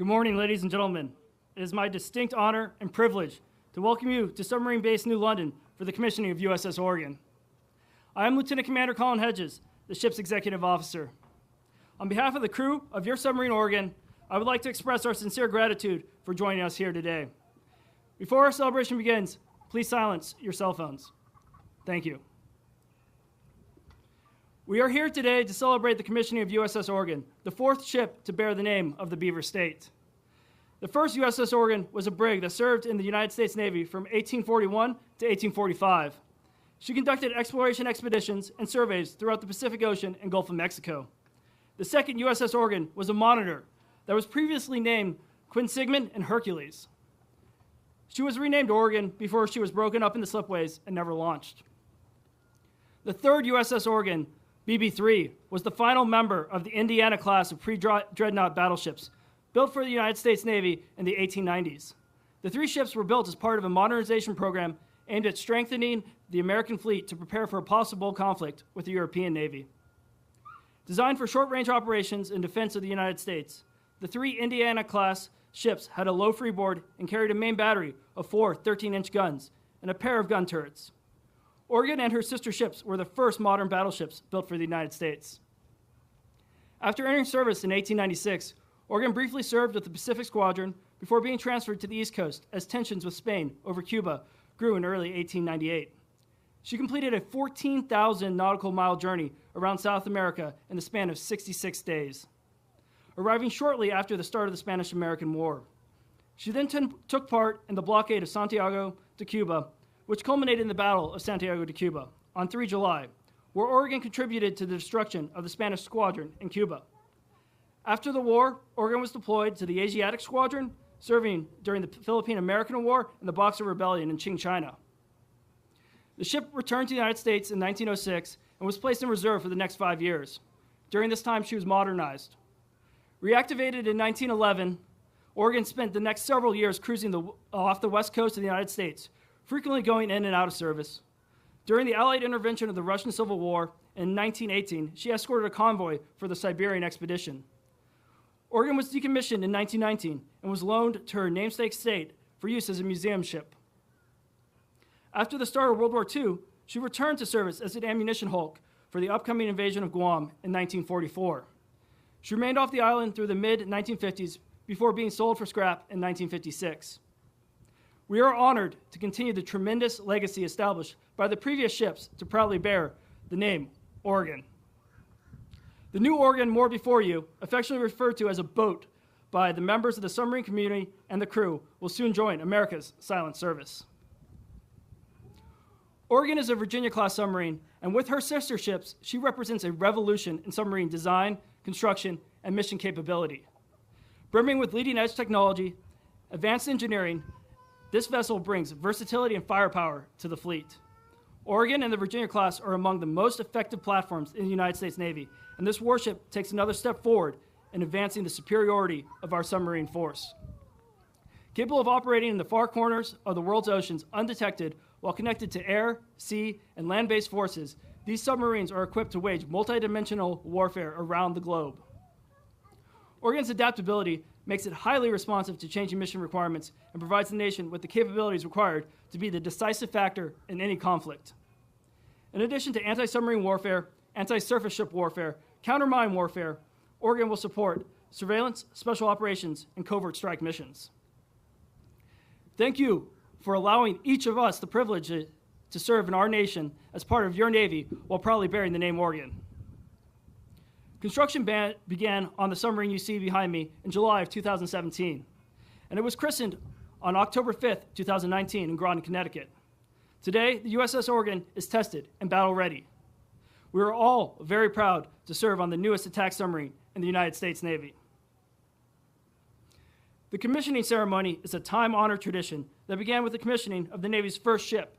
Good morning, ladies and gentlemen. It is my distinct honor and privilege to welcome you to Submarine Base New London for the commissioning of USS Oregon. I am Lieutenant Commander Colin Hedges, the ship's executive officer. On behalf of the crew of your submarine Oregon, I would like to express our sincere gratitude for joining us here today. Before our celebration begins, please silence your cell phones. Thank you. We are here today to celebrate the commissioning of USS Oregon, the fourth ship to bear the name of the Beaver State. The first USS Oregon was a brig that served in the United States Navy from 1841 to 1845. She conducted exploration expeditions and surveys throughout the Pacific Ocean and Gulf of Mexico. The second USS Oregon was a monitor that was previously named Quinsigamond and Hercules. She was renamed Oregon before she was broken up into slipways and never launched. The third USS Oregon, BB-3, was the final member of the Indiana class of pre-dreadnought battleships built for the United States Navy in the 1890s. The three ships were built as part of a modernization program aimed at strengthening the American fleet to prepare for a possible conflict with the European Navy. Designed for short-range operations and defense of the United States, the three Indiana-class ships had a low freeboard and carried a main battery of four 13-inch guns and a pair of gun turrets. Oregon and her sister ships were the first modern battleships built for the United States. After entering service in 1896, Oregon briefly served with the Pacific Squadron before being transferred to the East Coast as tensions with Spain over Cuba grew in early 1898. She completed a 14,000 nautical mile journey around South America in the span of 66 days, arriving shortly after the start of the Spanish-American War. She then took part in the blockade of Santiago de Cuba, which culminated in the Battle of Santiago de Cuba on 3 July, where Oregon contributed to the destruction of the Spanish squadron in Cuba. After the war, Oregon was deployed to the Asiatic Squadron, serving during the Philippine-American War and the Boxer Rebellion in Qing, China. The ship returned to the United States in 1906 and was placed in reserve for the next 5 years. During this time, she was modernized. Reactivated in 1911, Oregon spent the next several years cruising off the west coast of the United States, frequently going in and out of service. During the Allied intervention of the Russian Civil War in 1918, she escorted a convoy for the Siberian expedition. Oregon was decommissioned in 1919 and was loaned to her namesake state for use as a museum ship. After the start of World War II, she returned to service as an ammunition hulk for the upcoming invasion of Guam in 1944. She remained off the island through the mid-1950s before being sold for scrap in 1956. We are honored to continue the tremendous legacy established by the previous ships to proudly bear the name Oregon. The new Oregon moored before you, affectionately referred to as a boat by the members of the submarine community and the crew, will soon join America's silent service. Oregon is a Virginia-class submarine, and with her sister ships, she represents a revolution in submarine design, construction, and mission capability. Brimming with leading-edge technology, advanced engineering, this vessel brings versatility and firepower to the fleet. Oregon and the Virginia class are among the most effective platforms in the United States Navy, and this warship takes another step forward in advancing the superiority of our submarine force. Capable of operating in the far corners of the world's oceans undetected while connected to air, sea, and land-based forces, these submarines are equipped to wage multidimensional warfare around the globe. Oregon's adaptability makes it highly responsive to changing mission requirements and provides the nation with the capabilities required to be the decisive factor in any conflict. In addition to anti-submarine warfare, anti-surface ship warfare, counter-mine warfare, Oregon will support surveillance, special operations, and covert strike missions. Thank you for allowing each of us the privilege to serve in our nation as part of your Navy while proudly bearing the name Oregon. Construction began on the submarine you see behind me in July of 2017, and it was christened on October 5th, 2019 in Groton, Connecticut. Today, the USS Oregon is tested and battle-ready. We are all very proud to serve on the newest attack submarine in the United States Navy. The commissioning ceremony is a time-honored tradition that began with the commissioning of the Navy's first ship,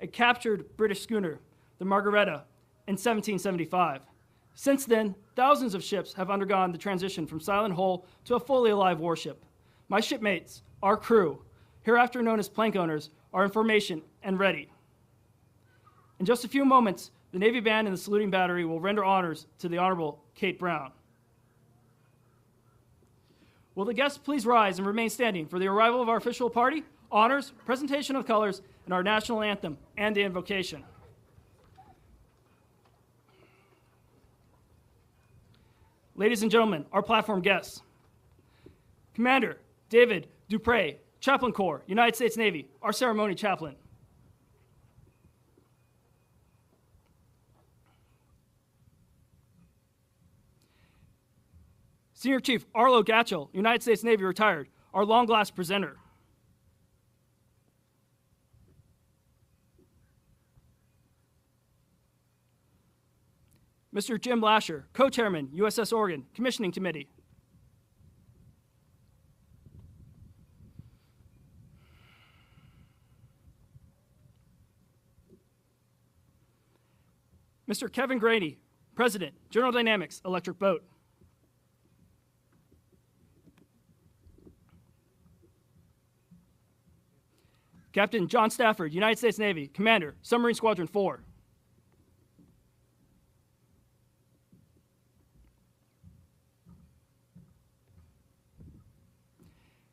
a captured British schooner, the Margaretta, in 1775. Since then, thousands of ships have undergone the transition from silent hull to a fully alive warship. My shipmates, our crew, hereafter known as plank owners, are in formation and ready. In just a few moments, the Navy Band and the saluting battery will render honors to the Honorable Kate Brown. Will the guests please rise and remain standing for the arrival of our official party, honors, presentation of colors, and our national anthem, and the invocation. Ladies and gentlemen, our platform guests. Commander David Dupre, Chaplain Corps, United States Navy, our ceremony chaplain. Senior Chief Arlo Gatchell, United States Navy retired, our long glass presenter. Mr. Jim Lasher, Co-Chairman, USS Oregon Commissioning Committee. Mr. Kevin Graney, President, General Dynamics Electric Boat. Captain John Stafford, United States Navy, Commander, Submarine Squadron 4.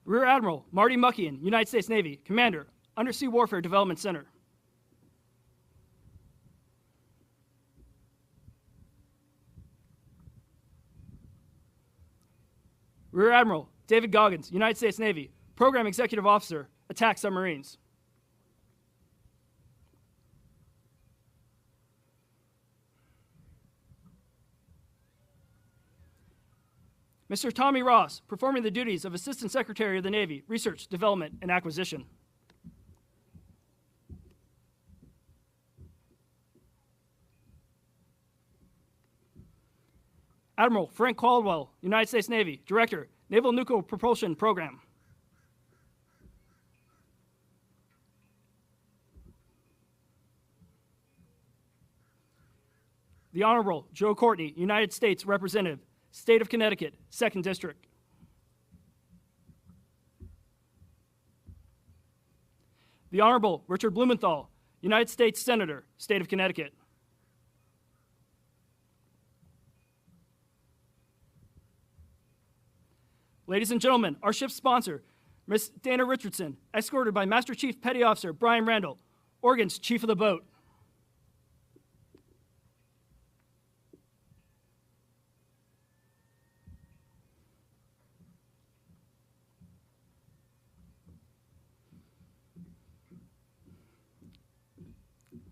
Rear Admiral Marty Muckian, United States Navy, Commander, Undersea Warfare Development Center. Rear Admiral David Goggins, United States Navy, Program Executive Officer, Attack Submarines. Mr. Tommy Ross, performing the duties of Assistant Secretary of the Navy, Research, Development, and Acquisition. Admiral Frank Caldwell, United States Navy, Director, Naval Nuclear Propulsion Program. The Honorable Joe Courtney, United States Representative, State of Connecticut, 2nd District. The Honorable Richard Blumenthal, United States Senator, State of Connecticut. Ladies and gentlemen, our ship's sponsor, Miss Dana Richardson, escorted by Master Chief Petty Officer Brian Randall, Oregon's Chief of the Boat.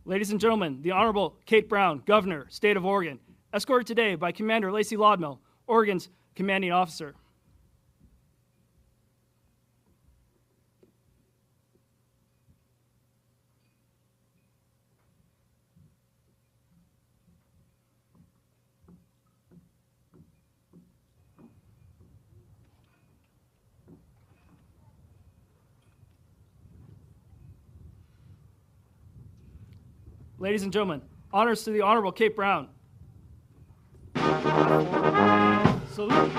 Ladies and gentlemen, the Honorable Kate Brown, Governor, State of Oregon, escorted today by Commander Lacey Lodmell, Oregon's Commanding Officer. Ladies and gentlemen, honors to the Honorable Kate Brown. Salute.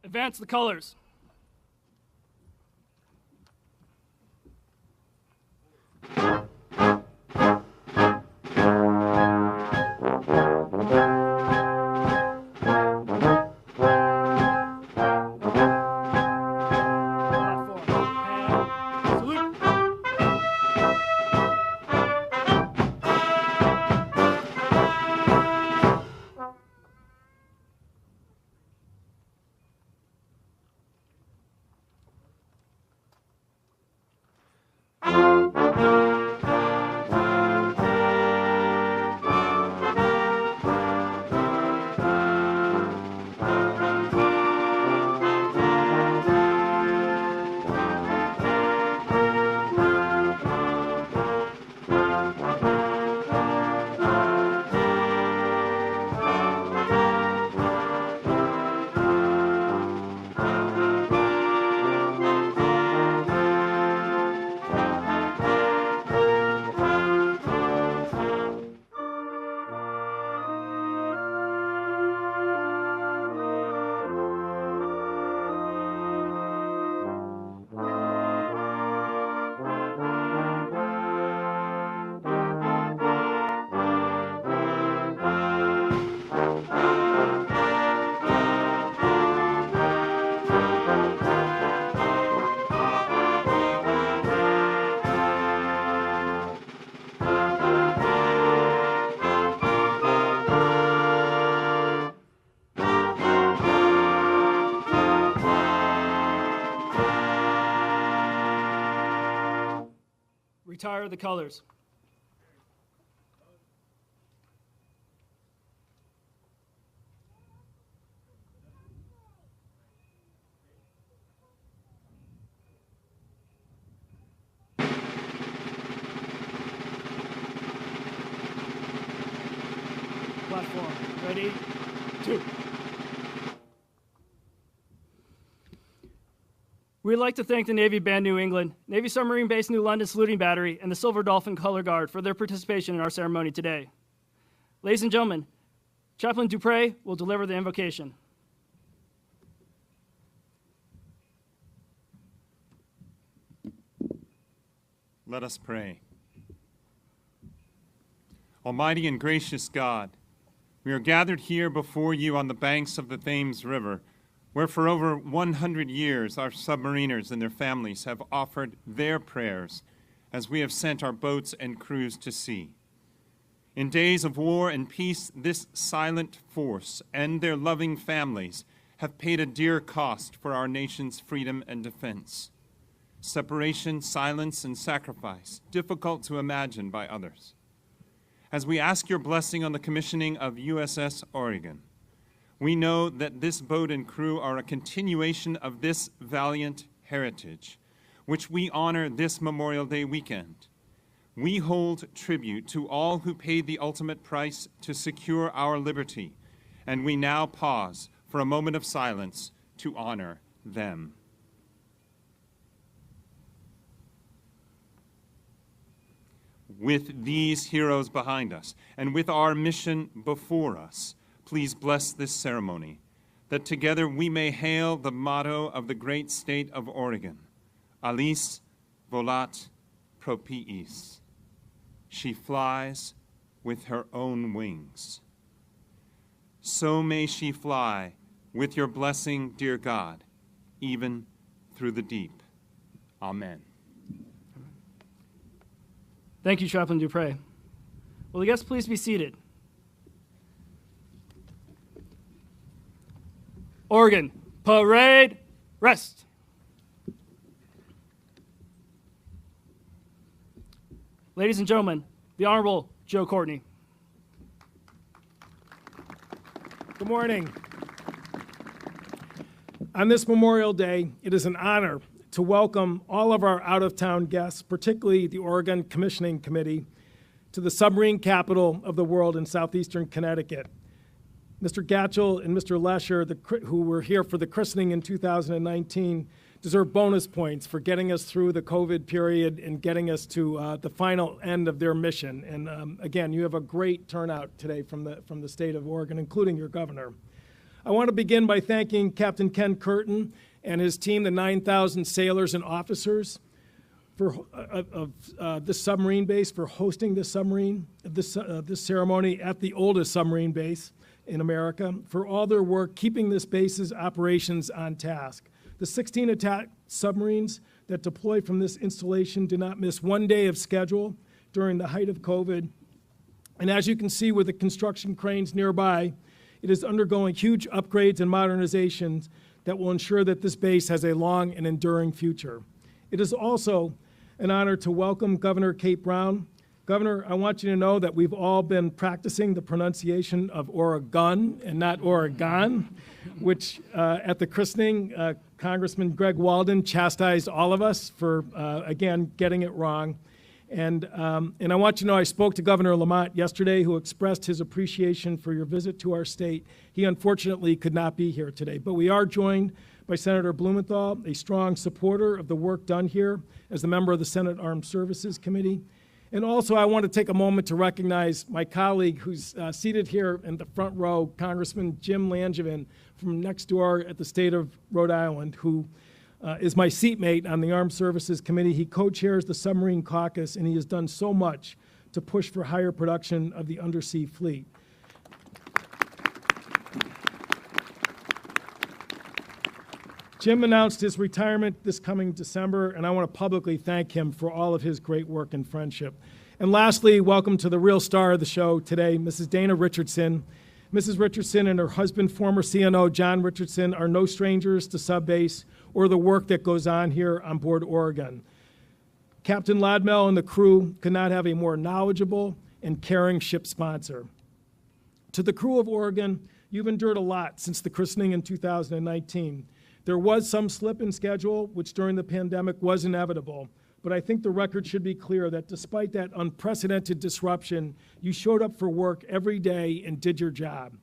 Advance the colors. Retire the colors. Platform. Ready? 2. We'd like to thank the Navy Band New England, Navy Submarine Base New London Saluting Battery, and the Silver Dolphin Color Guard for their participation in our ceremony today. Ladies and gentlemen, Chaplain Dupre will deliver the invocation. Let us pray. Almighty and gracious God, we are gathered here before you on the banks of the Thames River, where for over 100 years our submariners and their families have offered their prayers as we have sent our boats and crews to sea. In days of war and peace, this silent force and their loving families have paid a dear cost for our nation's freedom and defense. Separation, silence, and sacrifice, difficult to imagine by others. As we ask your blessing on the commissioning of USS Oregon, we know that this boat and crew are a continuation of this valiant heritage, which we honor this Memorial Day weekend. We hold tribute to all who paid the ultimate price to secure our liberty, and we now pause for a moment of silence to honor them. With these heroes behind us, and with our mission before us, please bless this ceremony, that together we may hail the motto of the great state of Oregon, Alice volat propiis. She flies with her own wings. So may she fly with your blessing, dear God, even through the deep. Amen. Thank you, Chaplain Dupre. Will the guests please be seated? Oregon, parade, rest. Ladies and gentlemen, the Honorable Joe Courtney. Good morning. On this Memorial Day, it is an honor to welcome all of our out-of-town guests, particularly the Oregon Commissioning Committee, to the submarine capital of the world in southeastern Connecticut. Mr. Gatchell and Mr. Lesher, who were here for the christening in 2019, deserve bonus points for getting us through the COVID period and getting us to the final end of their mission. And again, you have a great turnout today from the state of Oregon, including your governor. I want to begin by thanking Captain Ken Curtin and his team, the 9,000 sailors and officers of this submarine base, for hosting this ceremony at the oldest submarine base in America, for all their work keeping this base's operations on task. The 16 attack submarines that deploy from this installation did not miss one day of schedule during the height of COVID. And as you can see with the construction cranes nearby, it is undergoing huge upgrades and modernizations that will ensure that this base has a long and enduring future. It is also an honor to welcome Governor Kate Brown. Governor, I want you to know that we've all been practicing the pronunciation of Oregon and not Oregon, which at the christening, Congressman Greg Walden chastised all of us for, again, getting it wrong. And I want you to know I spoke to Governor Lamont yesterday, who expressed his appreciation for your visit to our state. He unfortunately could not be here today, but we are joined by Senator Blumenthal, a strong supporter of the work done here as a member of the Senate Armed Services Committee. And also, I want to take a moment to recognize my colleague who's seated here in the front row, Congressman Jim Langevin from next door at the state of Rhode Island, who is my seatmate on the Armed Services Committee. He co-chairs the Submarine Caucus, and he has done so much to push for higher production of the undersea fleet. Jim announced his retirement this coming December, and I want to publicly thank him for all of his great work and friendship. And lastly, welcome to the real star of the show today, Mrs. Dana Richardson. Mrs. Richardson and her husband, former CNO John Richardson, are no strangers to subbase or the work that goes on here on board Oregon. Captain Lodmell and the crew could not have a more knowledgeable and caring ship sponsor. To the crew of Oregon, you've endured a lot since the christening in 2019. There was some slip in schedule, which during the pandemic was inevitable, but I think the record should be clear that despite that unprecedented disruption, you showed up for work every day and did your job.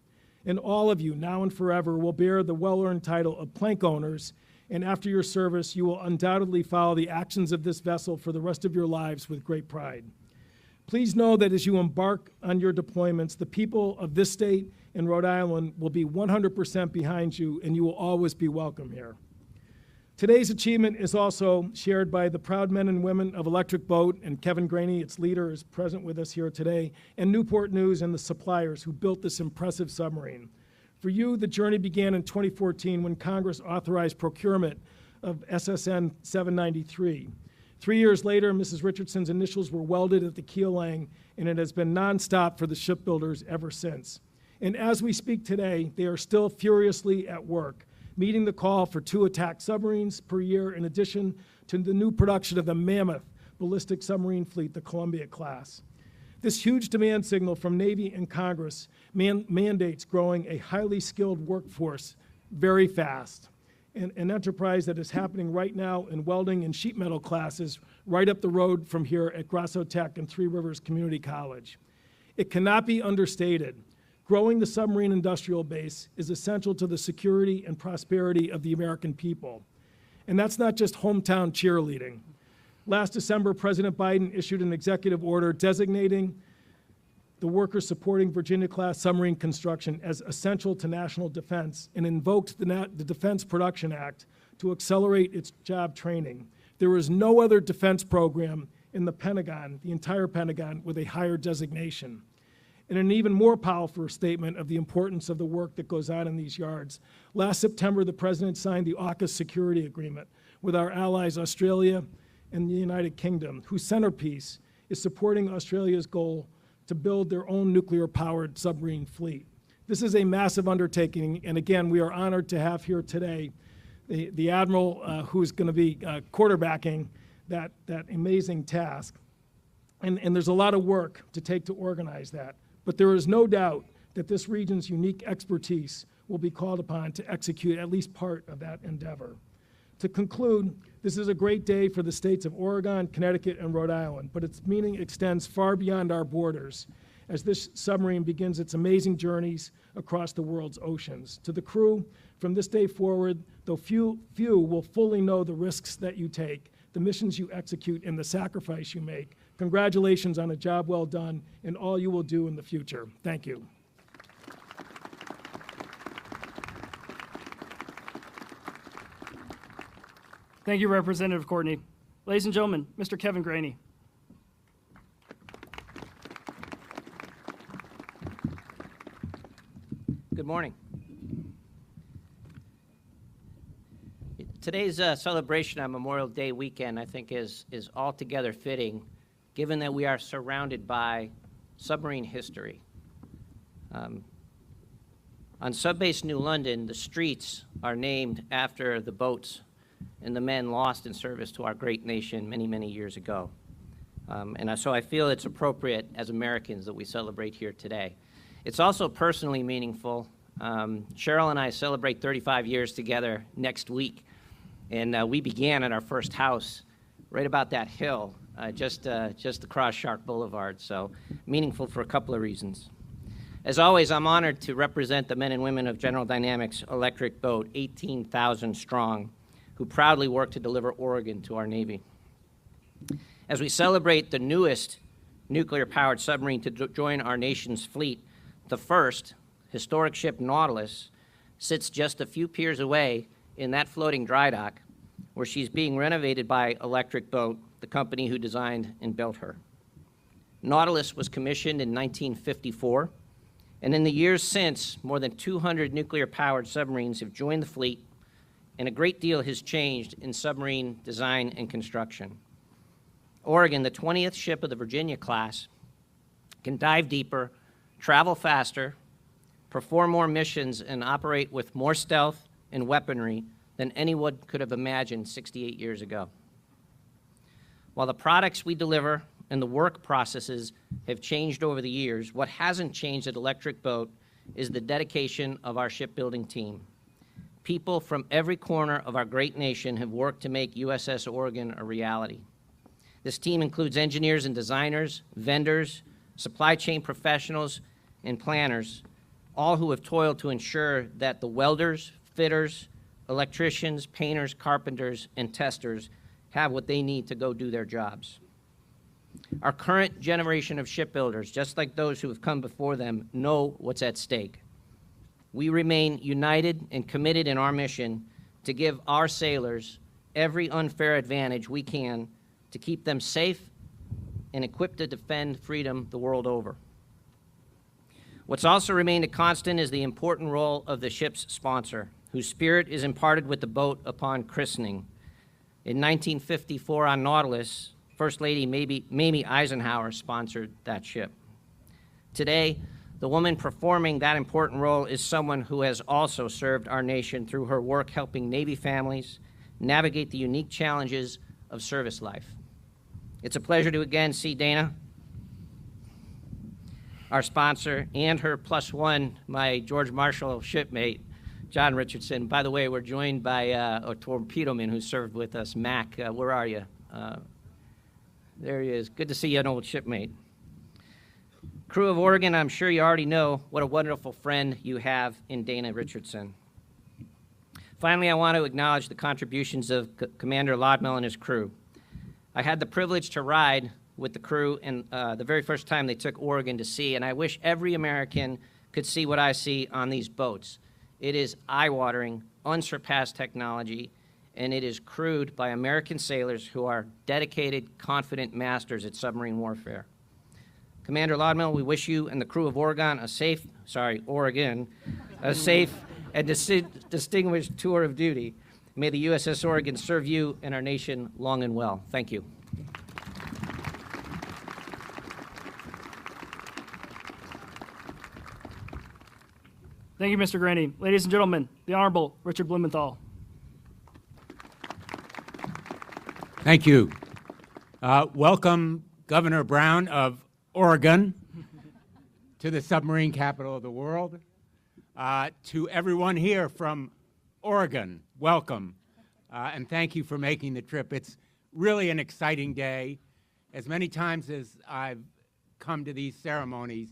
And all of you, now and forever, will bear the well-earned title of plank owners, and after your service, you will undoubtedly follow the actions of this vessel for the rest of your lives with great pride. Please know that as you embark on your deployments, the people of this state and Rhode Island will be 100% behind you, and you will always be welcome here. Today's achievement is also shared by the proud men and women of Electric Boat, and Kevin Graney, its leader, is present with us here today, and Newport News and the suppliers who built this impressive submarine. For you, the journey began in 2014 when Congress authorized procurement of SSN 793. 3 years later, Mrs. Richardson's initials were welded at the keel laying, and it has been nonstop for the shipbuilders ever since. And as we speak today, they are still furiously at work, meeting the call for 2 attack submarines per year, in addition to the new production of the mammoth ballistic submarine fleet, the Columbia class. This huge demand signal from Navy and Congress mandates growing a highly skilled workforce very fast. An enterprise that is happening right now in welding and sheet metal classes right up the road from here at Grasso Tech and Three Rivers Community College. It cannot be understated. Growing the submarine industrial base is essential to the security and prosperity of the American people. And that's not just hometown cheerleading. Last December, President Biden issued an executive order designating the workers supporting Virginia-class submarine construction as essential to national defense and invoked the Defense Production Act to accelerate its job training. There is no other defense program in the Pentagon, the entire Pentagon, with a higher designation. And an even more powerful statement of the importance of the work that goes on in these yards. Last September, the President signed the AUKUS security agreement with our allies Australia and the United Kingdom, whose centerpiece is supporting Australia's goal to build their own nuclear-powered submarine fleet. This is a massive undertaking, and again, we are honored to have here today the Admiral who's going to be quarterbacking that amazing task. And there's a lot of work to take to organize that. But there is no doubt that this region's unique expertise will be called upon to execute at least part of that endeavor. To conclude, this is a great day for the states of Oregon, Connecticut, and Rhode Island, but its meaning extends far beyond our borders as this submarine begins its amazing journeys across the world's oceans. To the crew, from this day forward, though few will fully know the risks that you take, the missions you execute, and the sacrifice you make, congratulations on a job well done and all you will do in the future. Thank you. Thank you, Representative Courtney. Ladies and gentlemen, Mr. Kevin Graney. Good morning. Today's celebration on Memorial Day weekend, I think, is altogether fitting, given that we are surrounded by submarine history. On Subbase New London, the streets are named after the boats and the men lost in service to our great nation many, many years ago. So I feel it's appropriate as Americans that we celebrate here today. It's also personally meaningful. Cheryl and I celebrate 35 years together next week, and we began at our first house right about that hill, just across Shark Boulevard, so meaningful for a couple of reasons. As always, I'm honored to represent the men and women of General Dynamics Electric Boat, 18,000 strong, who proudly work to deliver Oregon to our Navy. As we celebrate the newest nuclear-powered submarine to join our nation's fleet, the first, historic ship Nautilus, sits just a few piers away in that floating dry dock where she's being renovated by Electric Boat, the company who designed and built her. Nautilus was commissioned in 1954, and in the years since, more than 200 nuclear-powered submarines have joined the fleet, and a great deal has changed in submarine design and construction. Oregon, the 20th ship of the Virginia class, can dive deeper, travel faster, perform more missions, and operate with more stealth and weaponry than anyone could have imagined 68 years ago. While the products we deliver and the work processes have changed over the years, what hasn't changed at Electric Boat is the dedication of our shipbuilding team. People from every corner of our great nation have worked to make USS Oregon a reality. This team includes engineers and designers, vendors, supply chain professionals, and planners, all who have toiled to ensure that the welders, fitters, electricians, painters, carpenters, and testers have what they need to go do their jobs. Our current generation of shipbuilders, just like those who have come before them, know what's at stake. We remain united and committed in our mission to give our sailors every unfair advantage we can to keep them safe and equipped to defend freedom the world over. What's also remained a constant is the important role of the ship's sponsor, whose spirit is imparted with the boat upon christening. In 1954 on Nautilus, First Lady Mamie Eisenhower sponsored that ship. Today, the woman performing that important role is someone who has also served our nation through her work helping Navy families navigate the unique challenges of service life. It's a pleasure to again see Dana, our sponsor, and her plus one, my George Marshall shipmate, John Richardson. By the way, we're joined by a torpedoman who served with us, Mac. Where are you? There he is. Good to see you, an old shipmate. Crew of Oregon, I'm sure you already know what a wonderful friend you have in Dana Richardson. Finally, I want to acknowledge the contributions of Commander Lodmell and his crew. I had the privilege to ride with the crew and the very first time they took Oregon to sea, and I wish every American could see what I see on these boats. It is eye-watering, unsurpassed technology, and it is crewed by American sailors who are dedicated, confident masters at submarine warfare. Commander Lodmell, we wish you and the crew of Oregon a safe and distinguished tour of duty. May the USS Oregon serve you and our nation long and well. Thank you. Thank you, Mr. Graney. Ladies and gentlemen, the Honorable Richard Blumenthal. Thank you. Welcome, Governor Brown of Oregon, to the submarine capital of the world. To everyone here from Oregon, welcome, and thank you for making the trip. It's really an exciting day. As many times as I've come to these ceremonies,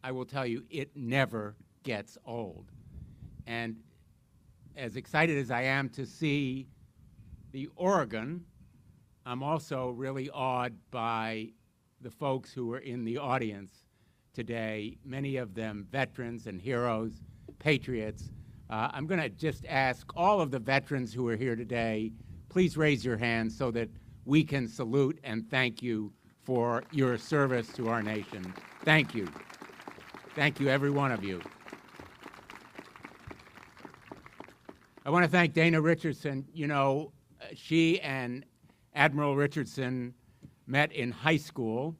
I will tell you, it never gets old. And as excited as I am to see the Oregon, I'm also really awed by the folks who are in the audience today, many of them veterans and heroes, patriots. I'm going to just ask all of the veterans who are here today, please raise your hand so that we can salute and thank you for your service to our nation. Thank you. Thank you, every one of you. I want to thank Dana Richardson. You know, she and Admiral Richardson met in high school,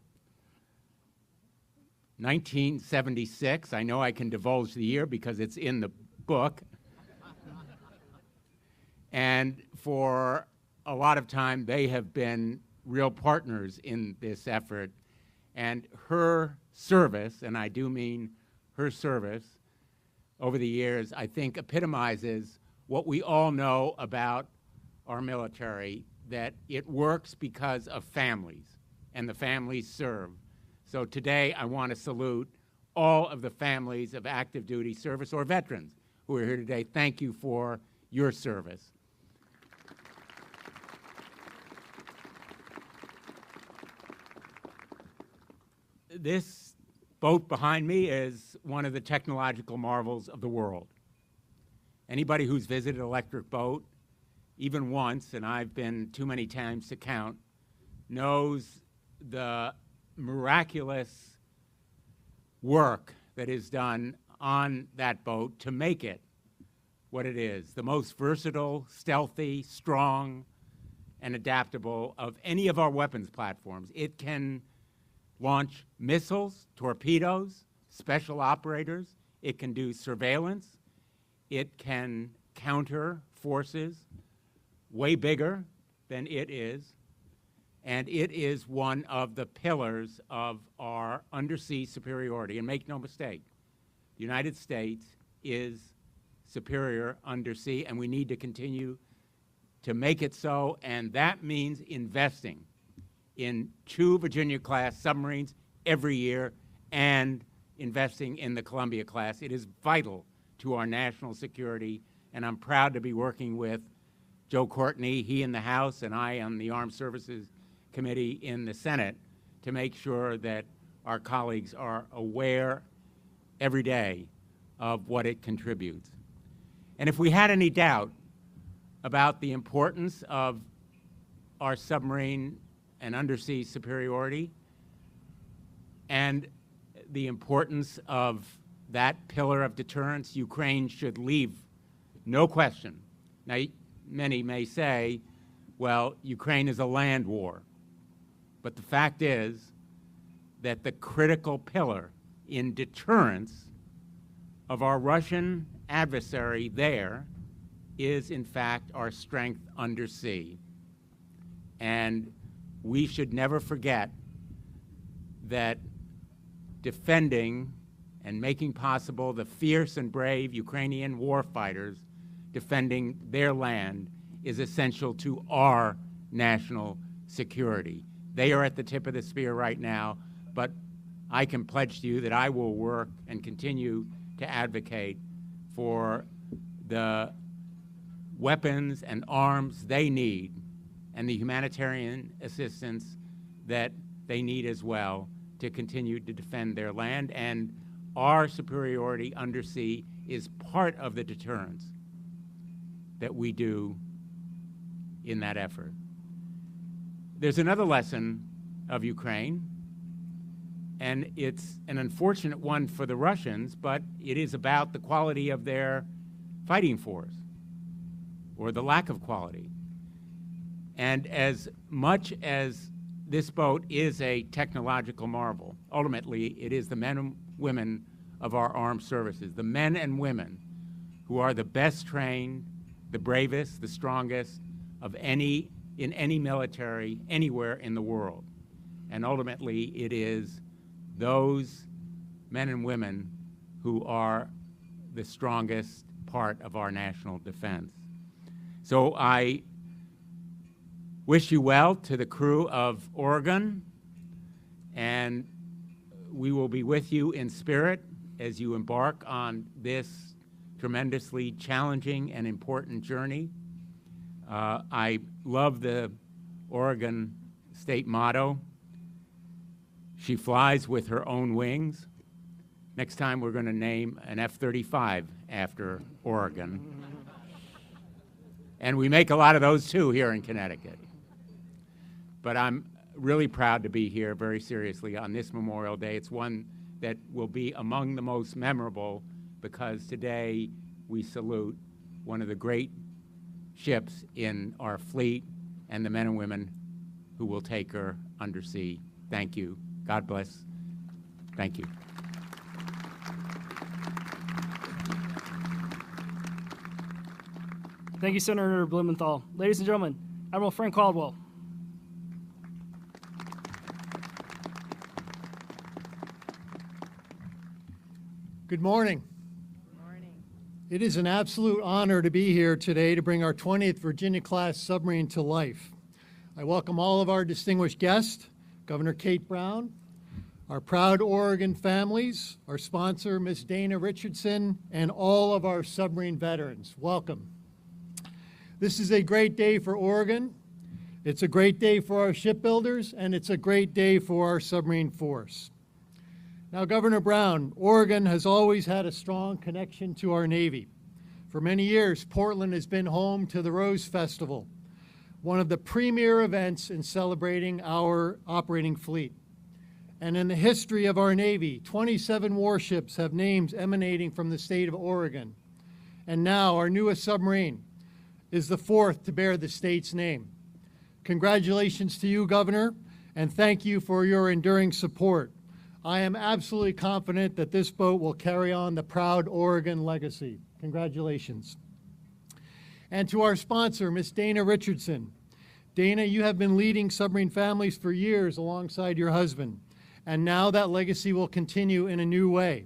1976. I know I can divulge the year because it's in the book. And for a lot of time, they have been real partners in this effort. And her service, and I do mean her service, over the years, I think epitomizes what we all know about our military, that it works because of families, and the families serve. So today, I want to salute all of the families of active duty service or veterans who are here today. Thank you for your service. This boat behind me is one of the technological marvels of the world. Anybody who's visited an electric boat, even once, and I've been too many times to count, knows the miraculous work that is done on that boat to make it what it is, the most versatile, stealthy, strong, and adaptable of any of our weapons platforms. It can launch missiles, torpedoes, special operators. It can do surveillance. It can counter forces way bigger than it is. And it is one of the pillars of our undersea superiority. And make no mistake, the United States is superior undersea, and we need to continue to make it so. And that means investing in 2 Virginia-class submarines every year and investing in the Columbia-class. It is vital to our national security, and I'm proud to be working with Joe Courtney, he in the House, and I on the Armed Services Committee in the Senate to make sure that our colleagues are aware every day of what it contributes. And if we had any doubt about the importance of our submarine and undersea superiority and the importance of that pillar of deterrence, Ukraine should leave, no question. Now, many may say, well, Ukraine is a land war. But the fact is that the critical pillar in deterrence of our Russian adversary there is, in fact, our strength undersea. And we should never forget that defending and making possible the fierce and brave Ukrainian warfighters defending their land is essential to our national security. They are at the tip of the spear right now, but I can pledge to you that I will work and continue to advocate for the weapons and arms they need and the humanitarian assistance that they need as well to continue to defend their land. And our superiority undersea is part of the deterrence that we do in that effort. There's another lesson of Ukraine, and it's an unfortunate one for the Russians, but it is about the quality of their fighting force, or the lack of quality. And as much as this boat is a technological marvel, ultimately it is the men and women of our armed services, the men and women who are the best trained, the bravest, the strongest of in any military anywhere in the world. And ultimately it is those men and women who are the strongest part of our national defense. So I wish you well to the crew of Oregon, and we will be with you in spirit as you embark on this tremendously challenging and important journey. I love the Oregon state motto, "She flies with her own wings." Next time we're going to name an F-35 after Oregon. And we make a lot of those too here in Connecticut. But I'm really proud to be here very seriously on this Memorial Day. It's one that will be among the most memorable because today we salute one of the great ships in our fleet and the men and women who will take her undersea. Thank you. God bless. Thank you. Thank you, Senator Blumenthal. Ladies and gentlemen, Admiral Frank Caldwell. Good morning. It is an absolute honor to be here today to bring our 20th Virginia-class submarine to life. I welcome all of our distinguished guests, Governor Kate Brown, our proud Oregon families, our sponsor, Ms. Dana Richardson, and all of our submarine veterans. Welcome. This is a great day for Oregon. It's a great day for our shipbuilders, and it's a great day for our submarine force. Now, Governor Brown, Oregon has always had a strong connection to our Navy. For many years, Portland has been home to the Rose Festival, one of the premier events in celebrating our operating fleet. And in the history of our Navy, 27 warships have names emanating from the state of Oregon. And now our newest submarine is the fourth to bear the state's name. Congratulations to you, Governor, and thank you for your enduring support. I am absolutely confident that this boat will carry on the proud Oregon legacy. Congratulations. And to our sponsor, Ms. Dana Richardson. Dana, you have been leading submarine families for years alongside your husband, and now that legacy will continue in a new way.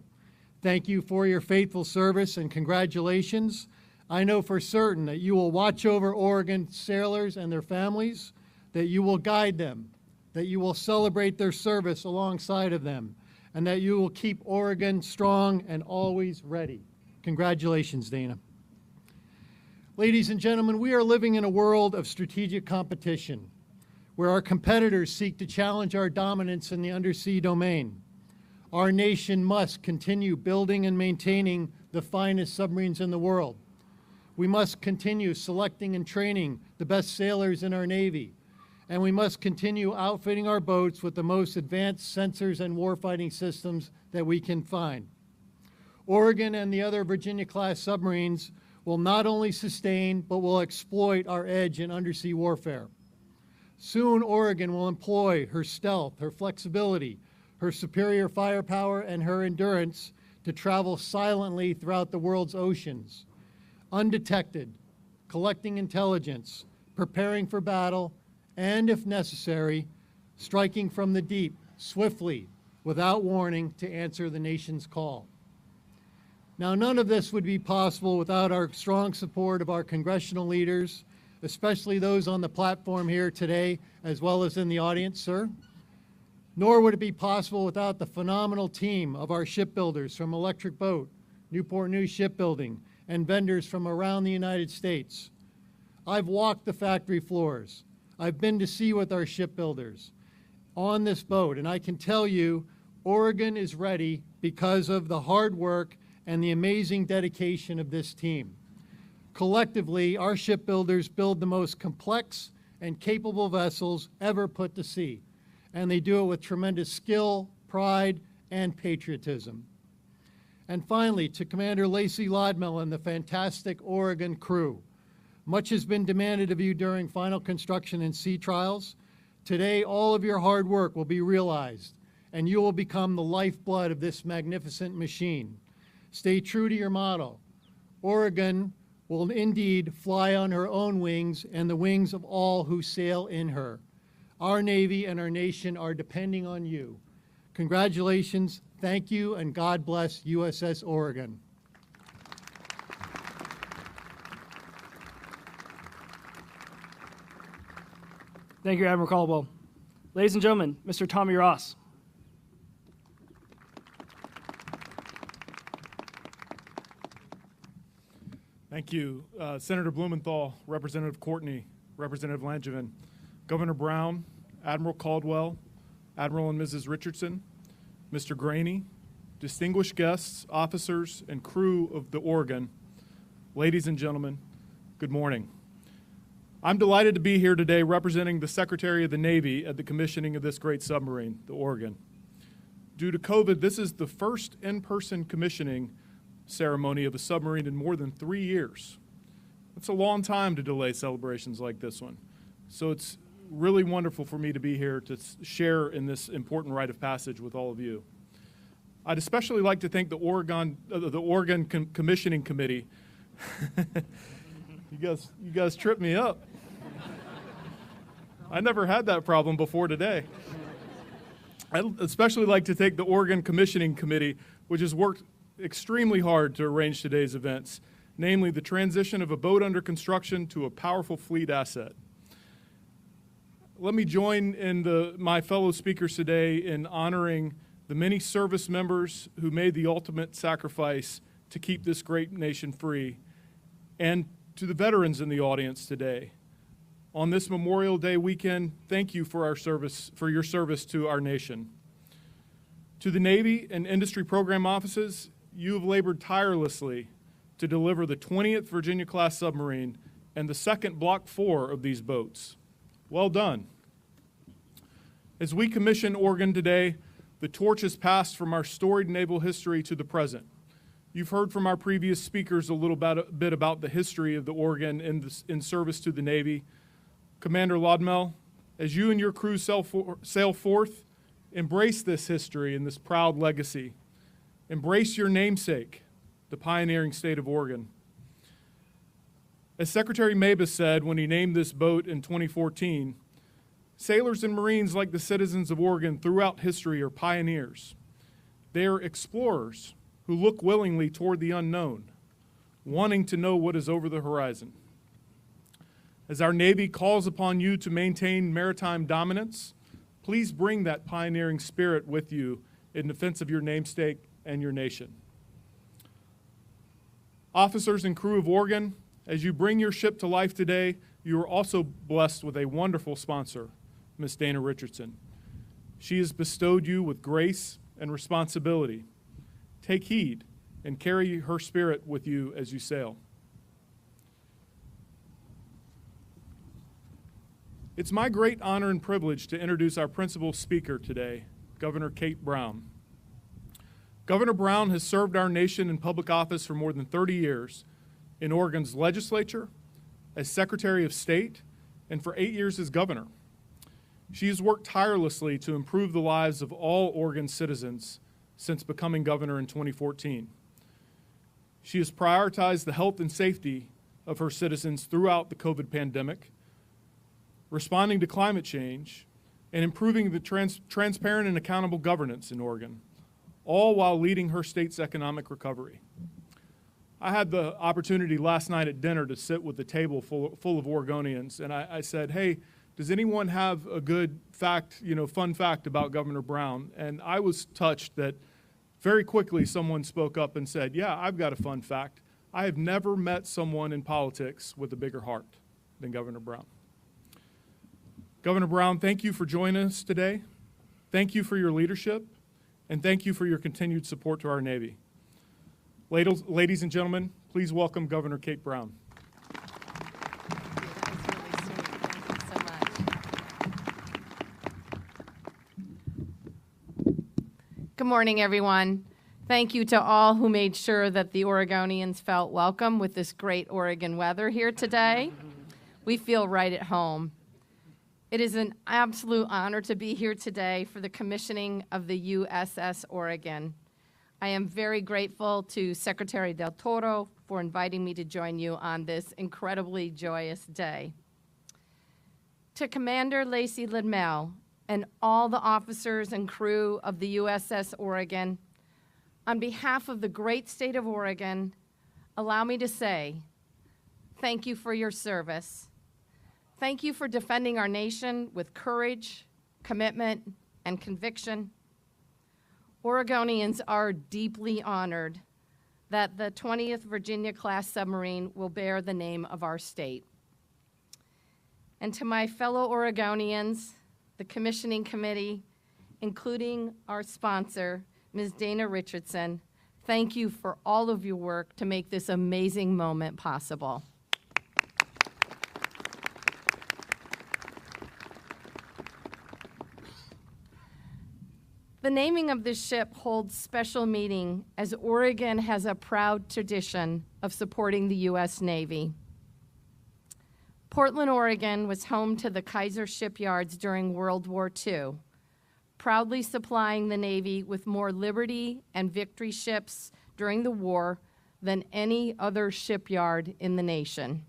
Thank you for your faithful service and congratulations. I know for certain that you will watch over Oregon sailors and their families, that you will guide them, that you will celebrate their service alongside of them, and that you will keep Oregon strong and always ready. Congratulations, Dana. Ladies and gentlemen, we are living in a world of strategic competition, where our competitors seek to challenge our dominance in the undersea domain. Our nation must continue building and maintaining the finest submarines in the world. We must continue selecting and training the best sailors in our Navy, and we must continue outfitting our boats with the most advanced sensors and warfighting systems that we can find. Oregon and the other Virginia-class submarines will not only sustain, but will exploit our edge in undersea warfare. Soon, Oregon will employ her stealth, her flexibility, her superior firepower, and her endurance to travel silently throughout the world's oceans, undetected, collecting intelligence, preparing for battle, and, if necessary, striking from the deep, swiftly, without warning, to answer the nation's call. Now, none of this would be possible without our strong support of our congressional leaders, especially those on the platform here today, as well as in the audience, sir. Nor would it be possible without the phenomenal team of our shipbuilders from Electric Boat, Newport News Shipbuilding, and vendors from around the United States. I've walked the factory floors. I've been to sea with our shipbuilders on this boat, and I can tell you, Oregon is ready because of the hard work and the amazing dedication of this team. Collectively, our shipbuilders build the most complex and capable vessels ever put to sea, and they do it with tremendous skill, pride, and patriotism. And finally, to Commander Lacey Lodmell and the fantastic Oregon crew. Much has been demanded of you during final construction and sea trials. Today, all of your hard work will be realized, and you will become the lifeblood of this magnificent machine. Stay true to your motto. Oregon will indeed fly on her own wings and the wings of all who sail in her. Our Navy and our nation are depending on you. Congratulations, thank you, and God bless USS Oregon. Thank you, Admiral Caldwell. Ladies and gentlemen, Mr. Tommy Ross. Thank you. Senator Blumenthal, Representative Courtney, Representative Langevin, Governor Brown, Admiral Caldwell, Admiral and Mrs. Richardson, Mr. Graney, distinguished guests, officers, and crew of the Oregon, ladies and gentlemen, good morning. I'm delighted to be here today representing the Secretary of the Navy at the commissioning of this great submarine, the Oregon. Due to COVID, this is the first in-person commissioning ceremony of a submarine in more than 3 years. It's a long time to delay celebrations like this one. So it's really wonderful for me to be here to share in this important rite of passage with all of you. I'd especially like to thank the Oregon Commissioning Committee. You guys tripped me up. I never had that problem before today. I'd especially like to thank the Oregon Commissioning Committee, which has worked extremely hard to arrange today's events, namely the transition of a boat under construction to a powerful fleet asset. Let me join in my fellow speakers today in honoring the many service members who made the ultimate sacrifice to keep this great nation free, and to the veterans in the audience today. On this Memorial Day weekend, thank you for your service to our nation. To the Navy and industry program offices, you have labored tirelessly to deliver the 20th Virginia-class submarine and the second Block 4 of these boats. Well done. As we commission Oregon today, the torch is passed from our storied naval history to the present. You've heard from our previous speakers a bit about the history of the Oregon in service to the Navy. Commander Lodmell, as you and your crew sail forth, embrace this history and this proud legacy. Embrace your namesake, the pioneering state of Oregon. As Secretary Mabus said when he named this boat in 2014, sailors and Marines, like the citizens of Oregon throughout history, are pioneers. They are explorers who look willingly toward the unknown, wanting to know what is over the horizon. As our Navy calls upon you to maintain maritime dominance, please bring that pioneering spirit with you in defense of your namesake and your nation. Officers and crew of Oregon, as you bring your ship to life today, you are also blessed with a wonderful sponsor, Ms. Dana Richardson. She has bestowed you with grace and responsibility. Take heed and carry her spirit with you as you sail. It's my great honor and privilege to introduce our principal speaker today, Governor Kate Brown. Governor Brown has served our nation in public office for more than 30 years in Oregon's legislature, as Secretary of State, and for 8 years as governor. She has worked tirelessly to improve the lives of all Oregon citizens since becoming governor in 2014. She has prioritized the health and safety of her citizens throughout the COVID pandemic, responding to climate change, and improving the transparent and accountable governance in Oregon, all while leading her state's economic recovery. I had the opportunity last night at dinner to sit with a table full of Oregonians, and I said, hey, does anyone have a good fact, fun fact about Governor Brown? And I was touched that very quickly someone spoke up and said, yeah, I've got a fun fact. I have never met someone in politics with a bigger heart than Governor Brown. Governor Brown, thank you for joining us today. Thank you for your leadership, and thank you for your continued support to our Navy. Ladies and gentlemen, please welcome Governor Kate Brown. Good morning, everyone. Thank you to all who made sure that the Oregonians felt welcome with this great Oregon weather here today. We feel right at home. It is an absolute honor to be here today for the commissioning of the USS Oregon. I am very grateful to Secretary Del Toro for inviting me to join you on this incredibly joyous day. To Commander Lacey Lidmell and all the officers and crew of the USS Oregon, on behalf of the great state of Oregon, allow me to say thank you for your service. Thank you for defending our nation with courage, commitment, and conviction. Oregonians are deeply honored that the 20th Virginia-class submarine will bear the name of our state. And to my fellow Oregonians, the commissioning committee, including our sponsor, Ms. Dana Richardson, thank you for all of your work to make this amazing moment possible. The naming of this ship holds special meaning as Oregon has a proud tradition of supporting the U.S. Navy. Portland, Oregon was home to the Kaiser shipyards during World War II, proudly supplying the Navy with more Liberty and Victory ships during the war than any other shipyard in the nation.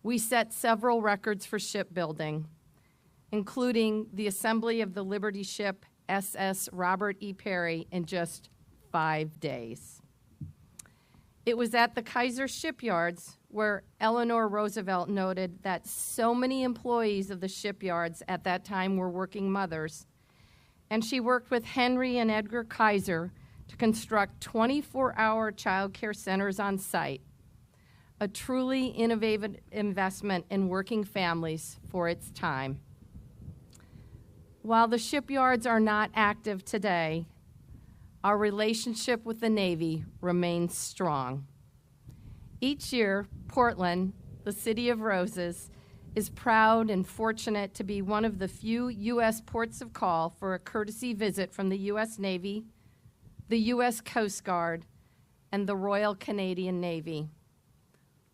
We set several records for shipbuilding, including the assembly of the Liberty ship SS Robert E. Perry in just 5 days. It was at the Kaiser shipyards where Eleanor Roosevelt noted that so many employees of the shipyards at that time were working mothers, and she worked with Henry and Edgar Kaiser to construct 24-hour child care centers on site, a truly innovative investment in working families for its time. While the shipyards are not active today, our relationship with the Navy remains strong. Each year, Portland, the City of Roses, is proud and fortunate to be one of the few U.S. ports of call for a courtesy visit from the U.S. Navy, the U.S. Coast Guard, and the Royal Canadian Navy.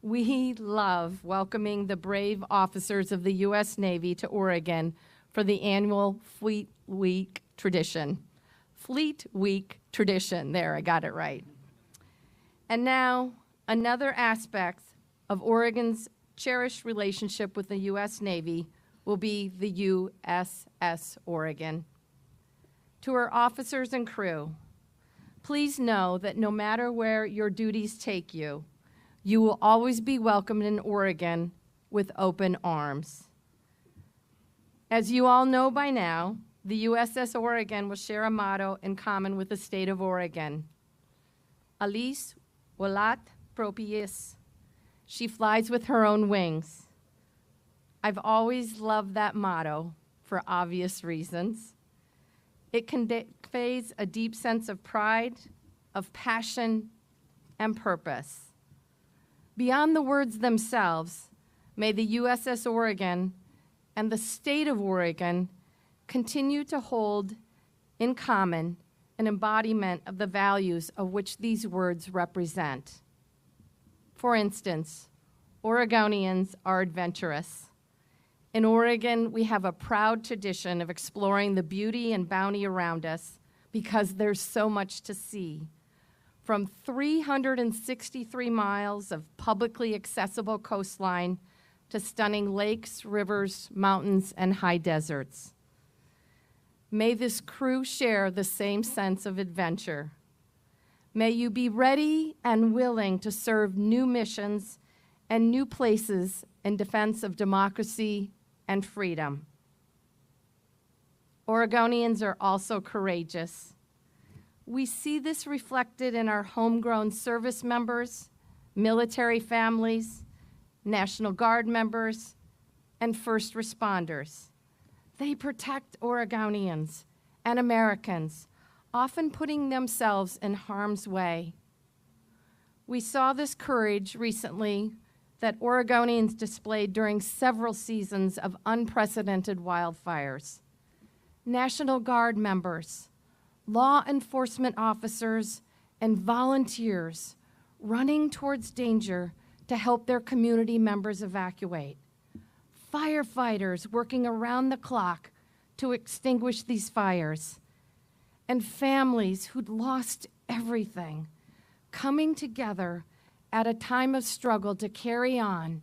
We love welcoming the brave officers of the U.S. Navy to Oregon for the annual Fleet Week tradition. Fleet Week tradition, there, I got it right. And now, another aspect of Oregon's cherished relationship with the U.S. Navy will be the USS Oregon. To our officers and crew, please know that no matter where your duties take you, you will always be welcomed in Oregon with open arms. As you all know by now, the USS Oregon will share a motto in common with the state of Oregon. Alice volat propiis. She flies with her own wings. I've always loved that motto for obvious reasons. It conveys a deep sense of pride, of passion, and purpose. Beyond the words themselves, may the USS Oregon and the state of Oregon continue to hold in common an embodiment of the values of which these words represent. For instance, Oregonians are adventurous. In Oregon, we have a proud tradition of exploring the beauty and bounty around us because there's so much to see. From 363 miles of publicly accessible coastline to stunning lakes, rivers, mountains, and high deserts. May this crew share the same sense of adventure. May you be ready and willing to serve new missions and new places in defense of democracy and freedom. Oregonians are also courageous. We see this reflected in our homegrown service members, military families, National Guard members, and first responders. They protect Oregonians and Americans, often putting themselves in harm's way. We saw this courage recently that Oregonians displayed during several seasons of unprecedented wildfires. National Guard members, law enforcement officers, and volunteers running towards danger to help their community members evacuate. Firefighters working around the clock to extinguish these fires. And families who'd lost everything, coming together at a time of struggle to carry on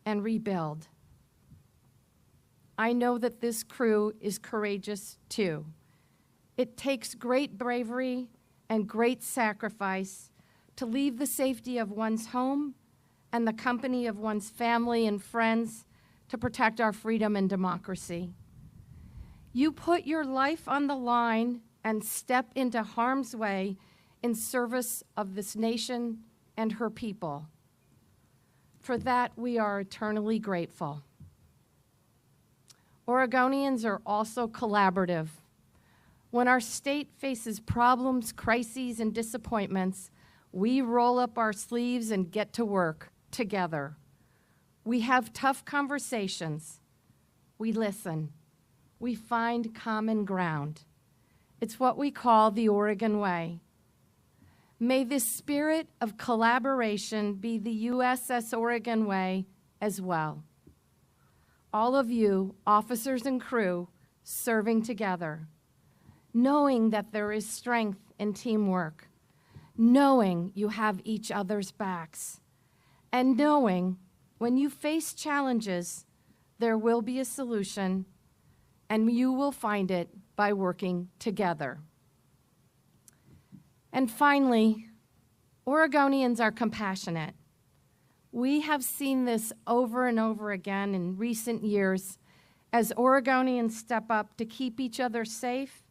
and rebuild. I know that this crew is courageous too. It takes great bravery and great sacrifice to leave the safety of one's home and the company of one's family and friends to protect our freedom and democracy. You put your life on the line and step into harm's way in service of this nation and her people. For that, we are eternally grateful. Oregonians are also collaborative. When our state faces problems, crises, and disappointments, we roll up our sleeves and get to work together. We have tough conversations. We listen. We find common ground. It's what we call the Oregon Way. May this spirit of collaboration be the USS Oregon Way as well. All of you, officers and crew, serving together, knowing that there is strength in teamwork, knowing you have each other's backs, and knowing when you face challenges, there will be a solution, and you will find it by working together. And finally, Oregonians are compassionate. We have seen this over and over again in recent years as Oregonians step up to keep each other safe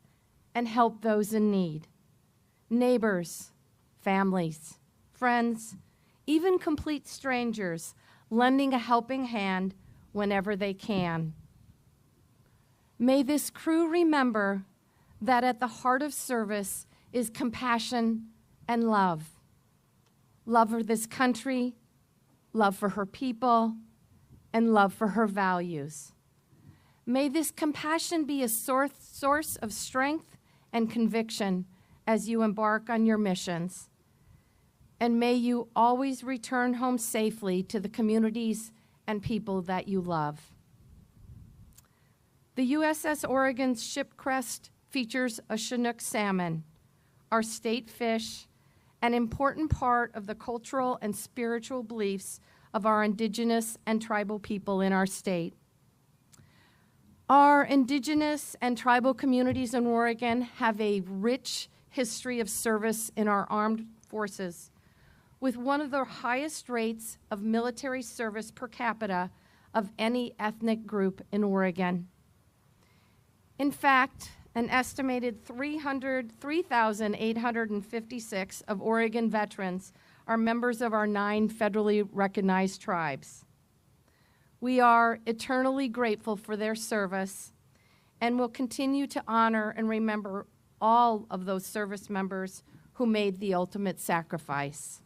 and help those in need. Neighbors, families, friends, even complete strangers lending a helping hand whenever they can. May this crew remember that at the heart of service is compassion and love. Love for this country, love for her people, and love for her values. May this compassion be a source of strength and conviction as you embark on your missions. And may you always return home safely to the communities and people that you love. The USS Oregon's ship crest features a Chinook salmon, our state fish, an important part of the cultural and spiritual beliefs of our indigenous and tribal people in our state. Our indigenous and tribal communities in Oregon have a rich history of service in our armed forces, with one of the highest rates of military service per capita of any ethnic group in Oregon. In fact, an estimated 3,856 of Oregon veterans are members of our 9 federally recognized tribes. We are eternally grateful for their service and will continue to honor and remember all of those service members who made the ultimate sacrifice.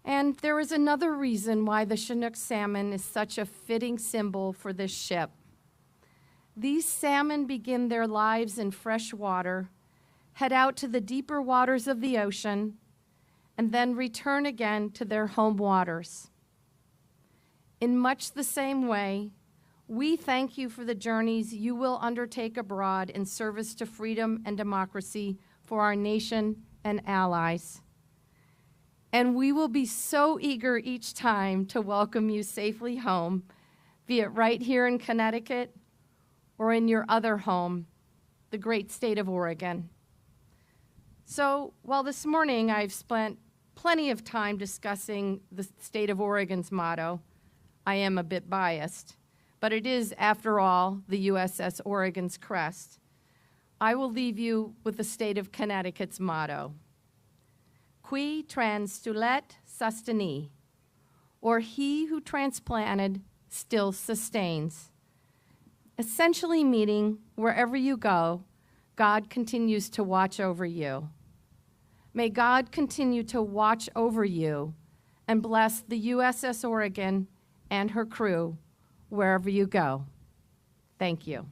And there is another reason why the Chinook salmon is such a fitting symbol for this ship. These salmon begin their lives in fresh water, head out to the deeper waters of the ocean, and then return again to their home waters. In much the same way, we thank you for the journeys you will undertake abroad in service to freedom and democracy for our nation and allies. And we will be so eager each time to welcome you safely home, be it right here in Connecticut or in your other home, the great state of Oregon. So while this morning I've spent plenty of time discussing the state of Oregon's motto, I am a bit biased, but it is, after all, the USS Oregon's crest. I will leave you with the state of Connecticut's motto, Qui transtulet susteni, or he who transplanted still sustains. Essentially meaning, wherever you go, God continues to watch over you. May God continue to watch over you and bless the USS Oregon and her crew wherever you go. Thank you.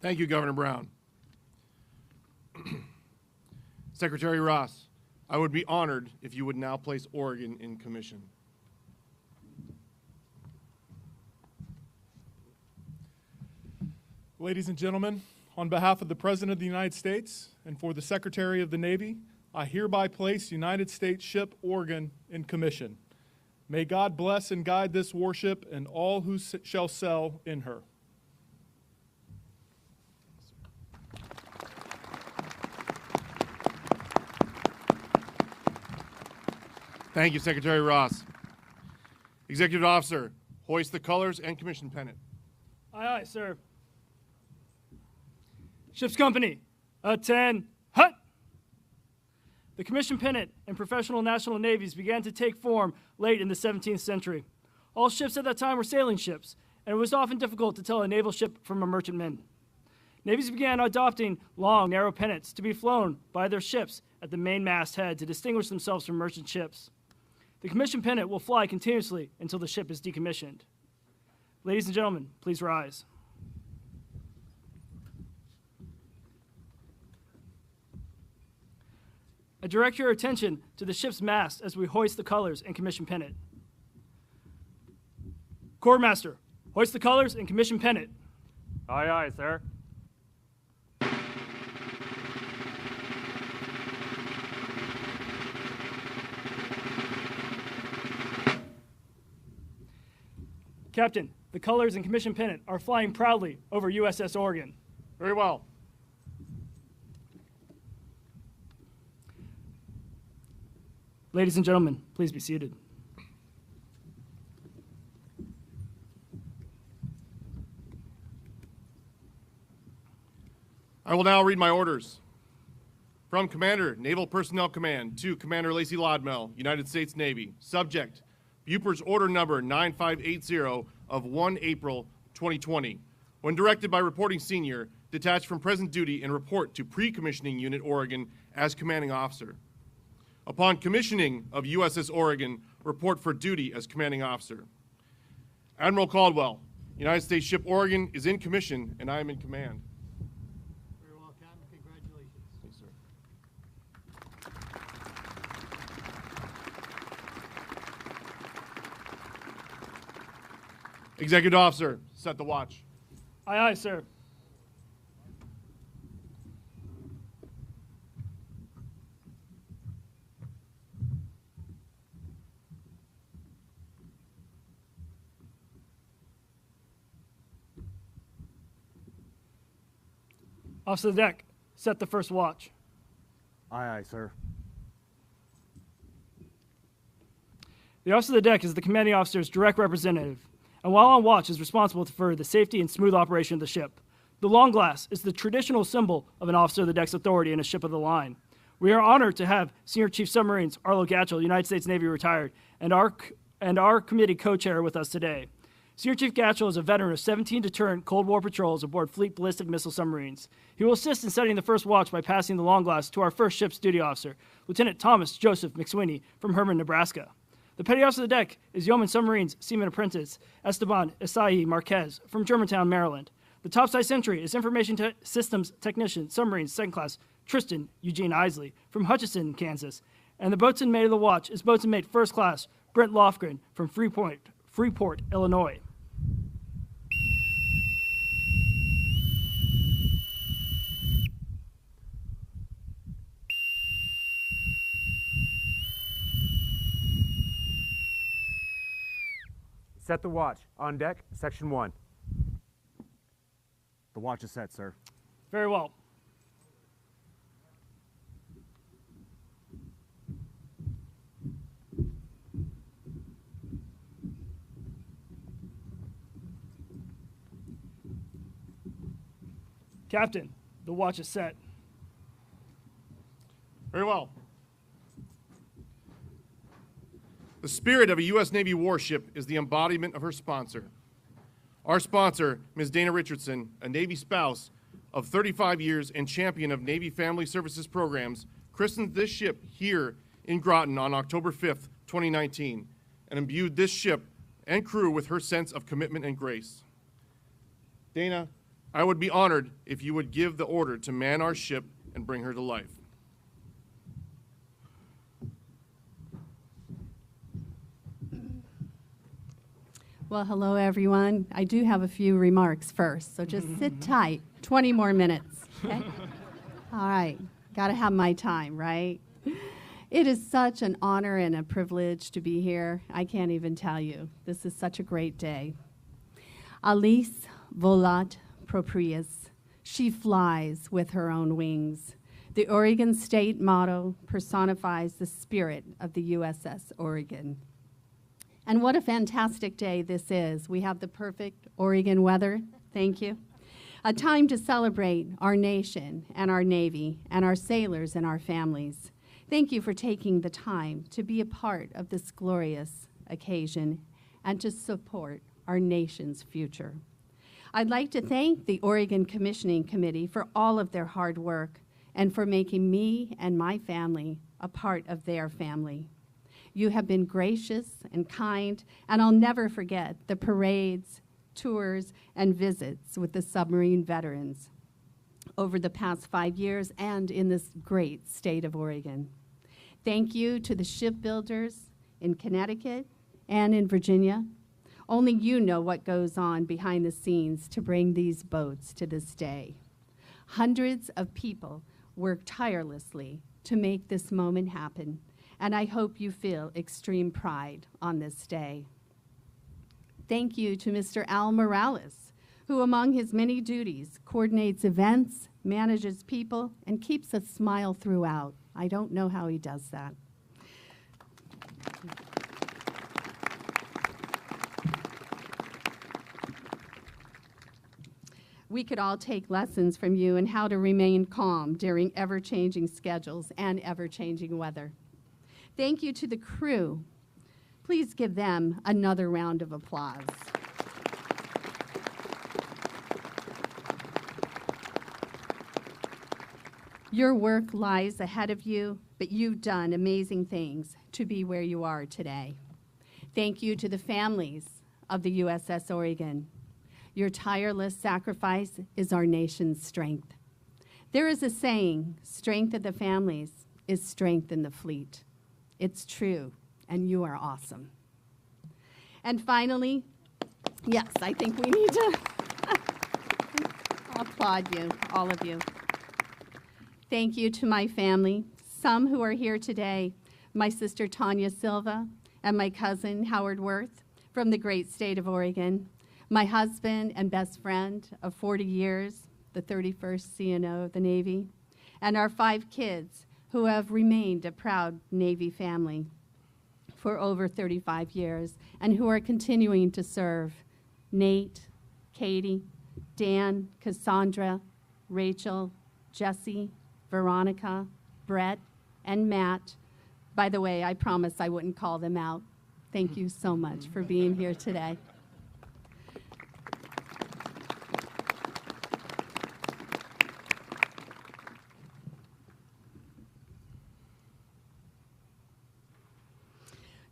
Thank you, Governor Brown. Secretary Ross, I would be honored if you would now place Oregon in commission. Ladies and gentlemen, on behalf of the President of the United States and for the Secretary of the Navy, I hereby place United States Ship Oregon in commission. May God bless and guide this warship and all who shall sail in her. Thank you, Secretary Ross. Executive Officer, hoist the colors and commission pennant. Aye, aye, sir. Ship's company, attend, hut! The commission pennant and professional national navies began to take form late in the 17th century. All ships at that time were sailing ships, and it was often difficult to tell a naval ship from a merchantman. Navies began adopting long, narrow pennants to be flown by their ships at the main masthead to distinguish themselves from merchant ships. The commission pennant will fly continuously until the ship is decommissioned. Ladies and gentlemen, please rise. I direct your attention to the ship's mast as we hoist the colors and commission pennant. Quartermaster, hoist the colors and commission pennant. Aye, aye, sir. Captain, the colors and commission pennant are flying proudly over USS Oregon. Very well. Ladies and gentlemen, please be seated. I will now read my orders. From Commander, Naval Personnel Command, to Commander Lacey Lodmell, United States Navy. Subject, Bupper's Order Number 9580 of 1 April 2020. When directed by Reporting Senior, detach from present duty and report to Pre-Commissioning Unit Oregon as Commanding Officer. Upon commissioning of USS Oregon, report for duty as Commanding Officer. Admiral Caldwell, United States Ship Oregon is in commission and I am in command. Very well, Captain. Congratulations. Yes, sir. Executive Officer, set the watch. Aye, aye, sir. Officer of the deck, set the first watch. Aye, aye, sir. The officer of the deck is the commanding officer's direct representative, and while on watch is responsible for the safety and smooth operation of the ship. The long glass is the traditional symbol of an officer of the deck's authority in a ship of the line. We are honored to have Senior Chief Submarines Arlo Gatchell, United States Navy retired, and our committee co-chair with us today. Senior Chief Gatchell is a veteran of 17 deterrent Cold War patrols aboard Fleet ballistic missile submarines. He will assist in setting the first watch by passing the long glass to our first ship's duty officer, Lieutenant Thomas Joseph McSweeney from Herman, Nebraska. The petty officer of the deck is Yeoman Submarines Seaman Apprentice Esteban Isai Marquez from Germantown, Maryland. The topside sentry is Information Systems Technician Submarines Second Class Tristan Eugene Isley from Hutchinson, Kansas. And the boatswain mate of the watch is boatswain mate First Class Brent Lofgren from Freeport, Illinois. Set the watch. On deck, Section 1. The watch is set, sir. Very well. Captain, the watch is set. Very well. The spirit of a U.S. Navy warship is the embodiment of her sponsor. Our sponsor, Ms. Dana Richardson, a Navy spouse of 35 years and champion of Navy Family Services programs, christened this ship here in Groton on October 5th, 2019, and imbued this ship and crew with her sense of commitment and grace. Dana, I would be honored if you would give the order to man our ship and bring her to life. Well, hello, everyone. I do have a few remarks first, so just sit tight. 20 more minutes, okay? All right. Got to have my time, right? It is such an honor and a privilege to be here. I can't even tell you. This is such a great day. Alice volat proprius. She flies with her own wings. The Oregon State motto personifies the spirit of the USS Oregon. And what a fantastic day this is. We have the perfect Oregon weather. Thank you. A time to celebrate our nation and our Navy and our sailors and our families. Thank you for taking the time to be a part of this glorious occasion and to support our nation's future. I'd like to thank the Oregon Commissioning Committee for all of their hard work and for making me and my family a part of their family. You have been gracious and kind, and I'll never forget the parades, tours, and visits with the submarine veterans over the past 5 years and in this great state of Oregon. Thank you to the shipbuilders in Connecticut and in Virginia. Only you know what goes on behind the scenes to bring these boats to this day. Hundreds of people work tirelessly to make this moment happen, and I hope you feel extreme pride on this day. Thank you to Mr. Al Morales, who among his many duties coordinates events, manages people, and keeps a smile throughout. I don't know how he does that. We could all take lessons from you in how to remain calm during ever-changing schedules and ever-changing weather. Thank you to the crew. Please give them another round of applause. Your work lies ahead of you, but you've done amazing things to be where you are today. Thank you to the families of the USS Oregon. Your tireless sacrifice is our nation's strength. There is a saying, strength of the families is strength in the fleet. It's true, and you are awesome. And finally, yes, I think we need to applaud you, all of you. Thank you to my family, some who are here today, my sister Tanya Silva and my cousin Howard Worth from the great state of Oregon, my husband and best friend of 40 years, the 31st CNO of the Navy, and our 5 kids who have remained a proud Navy family for over 35 years and who are continuing to serve: Nate, Katie, Dan, Cassandra, Rachel, Jesse, Veronica, Brett, and Matt. By the way, I promised I wouldn't call them out. Thank you so much for being here today.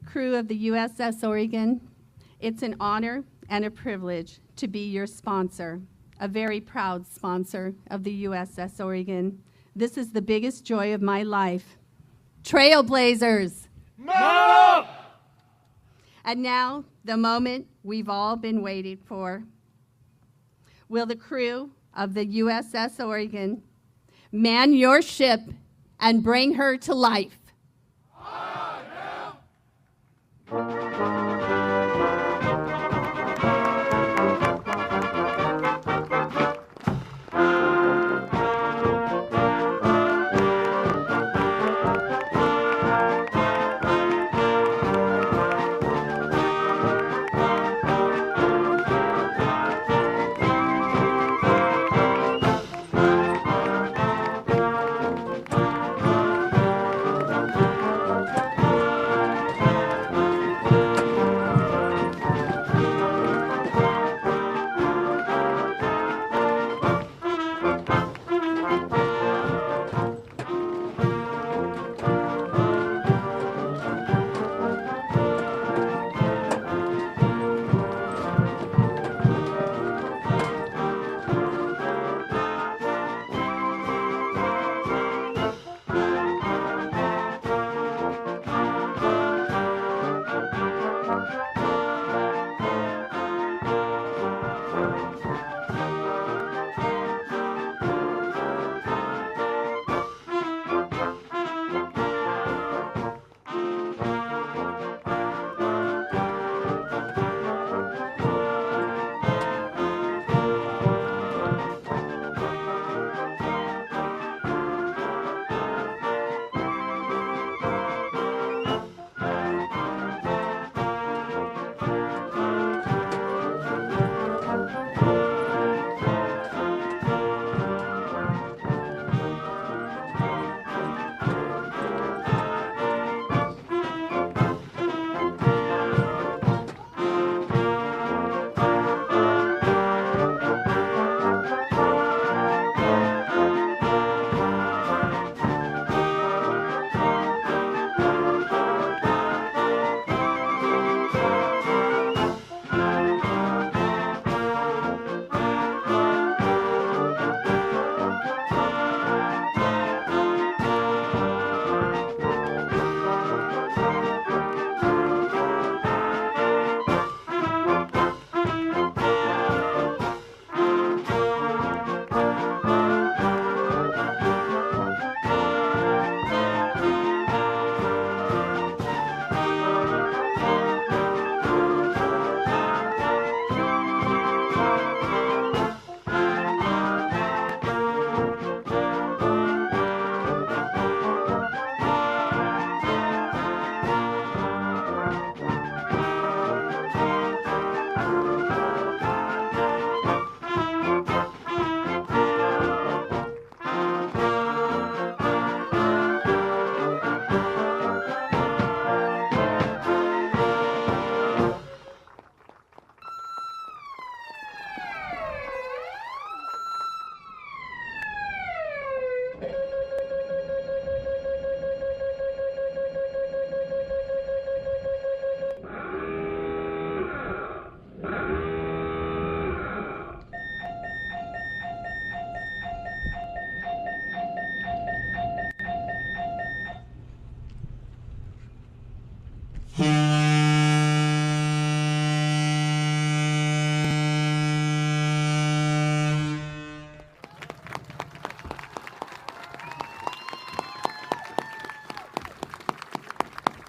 Crew of the USS Oregon, it's an honor and a privilege to be your sponsor, a very proud sponsor of the USS Oregon. This is the biggest joy of my life. Trailblazers! Mama! And now, the moment we've all been waiting for. Will the crew of the USS Oregon man your ship and bring her to life?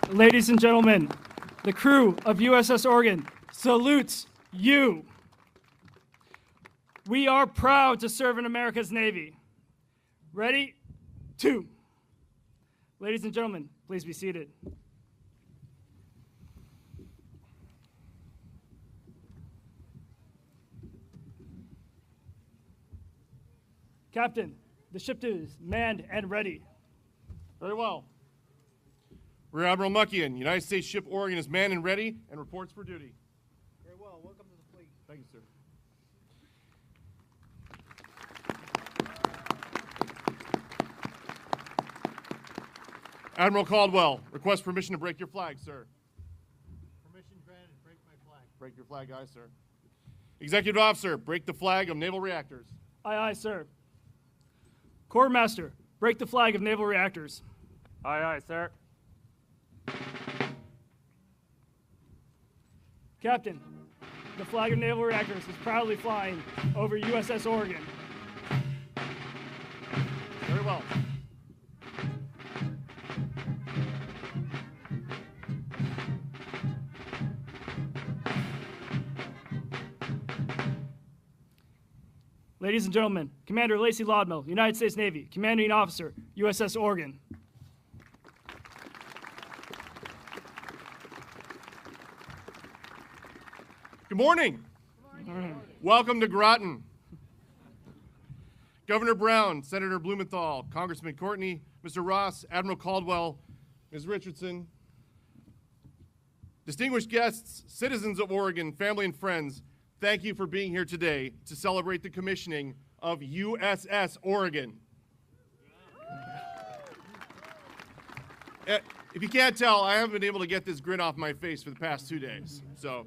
Ladies and gentlemen, the crew of USS Oregon salutes you. We are proud to serve in America's Navy. Ready? 2. Ladies and gentlemen, please be seated. Captain, the ship is manned and ready. Very well. Rear Admiral Muckian, United States ship Oregon is manned and ready and reports for duty. Very well. Welcome to the fleet. Thank you, sir. Admiral Caldwell, request permission to break your flag, sir. Permission granted. Break my flag. Break your flag, aye, sir. Executive Officer, break the flag of naval reactors. Aye, aye, sir. Quartermaster, break the flag of naval reactors. Aye, aye, sir. Captain, the flag of naval reactors is proudly flying over USS Oregon. Very well. Ladies and gentlemen, Commander Lacey Lodmell, United States Navy, Commanding Officer, USS Oregon. Good morning. Good morning. Welcome to Groton. Governor Brown, Senator Blumenthal, Congressman Courtney, Mr. Ross, Admiral Caldwell, Ms. Richardson, distinguished guests, citizens of Oregon, family and friends, thank you for being here today to celebrate the commissioning of USS Oregon. If you can't tell, I haven't been able to get this grin off my face for the past 2 days. So,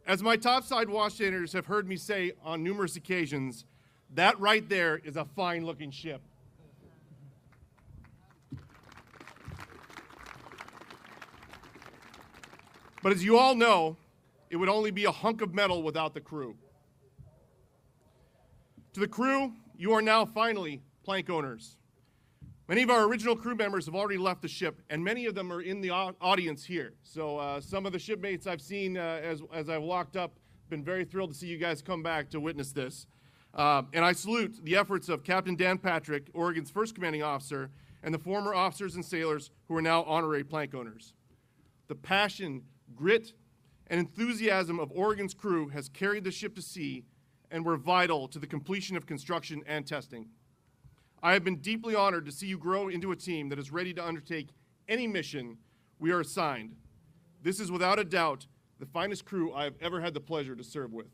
as my topside washstanders have heard me say on numerous occasions, that right there is a fine-looking ship. But as you all know, it would only be a hunk of metal without the crew. To the crew, you are now finally plank owners. Many of our original crew members have already left the ship, and many of them are in the audience here. So some of the shipmates I've seen as I've walked up, been very thrilled to see you guys come back to witness this. And I salute the efforts of Captain Dan Patrick, Oregon's first commanding officer, and the former officers and sailors who are now honorary plank owners. The passion, grit, and enthusiasm of Oregon's crew has carried the ship to sea and were vital to the completion of construction and testing. I have been deeply honored to see you grow into a team that is ready to undertake any mission we are assigned. This is without a doubt the finest crew I have ever had the pleasure to serve with.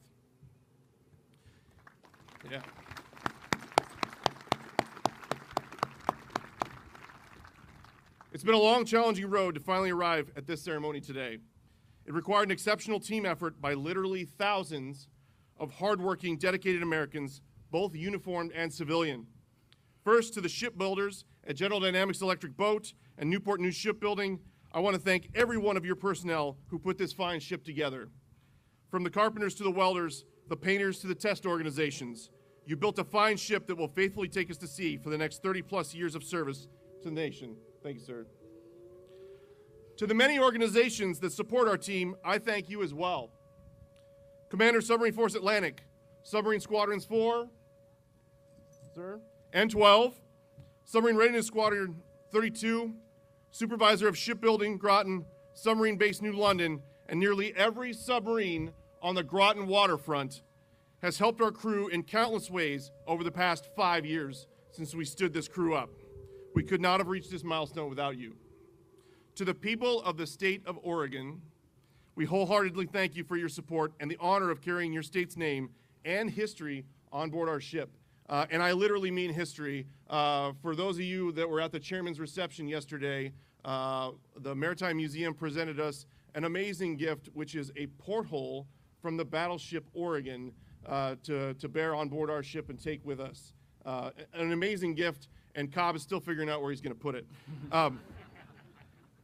Yeah. It's been a long, challenging road to finally arrive at this ceremony today. It required an exceptional team effort by literally thousands of hardworking, dedicated Americans, both uniformed and civilian. First, to the shipbuilders at General Dynamics Electric Boat and Newport News Shipbuilding, I want to thank every one of your personnel who put this fine ship together. From the carpenters to the welders, the painters to the test organizations, you built a fine ship that will faithfully take us to sea for the next 30-plus years of service to the nation. Thank you, sir. To the many organizations that support our team, I thank you as well. Commander Submarine Force Atlantic, Submarine Squadrons 4, sir, and 12, Submarine Readiness Squadron 32, Supervisor of Shipbuilding Groton, Submarine Base New London, and nearly every submarine on the Groton waterfront has helped our crew in countless ways over the past 5 years since we stood this crew up. We could not have reached this milestone without you. To the people of the state of Oregon, we wholeheartedly thank you for your support and the honor of carrying your state's name and history on board our ship. And I literally mean history. For those of you that were at the chairman's reception yesterday, the Maritime Museum presented us an amazing gift, which is a porthole from the battleship Oregon to bear on board our ship and take with us. An amazing gift, and Cobb is still figuring out where he's going to put it.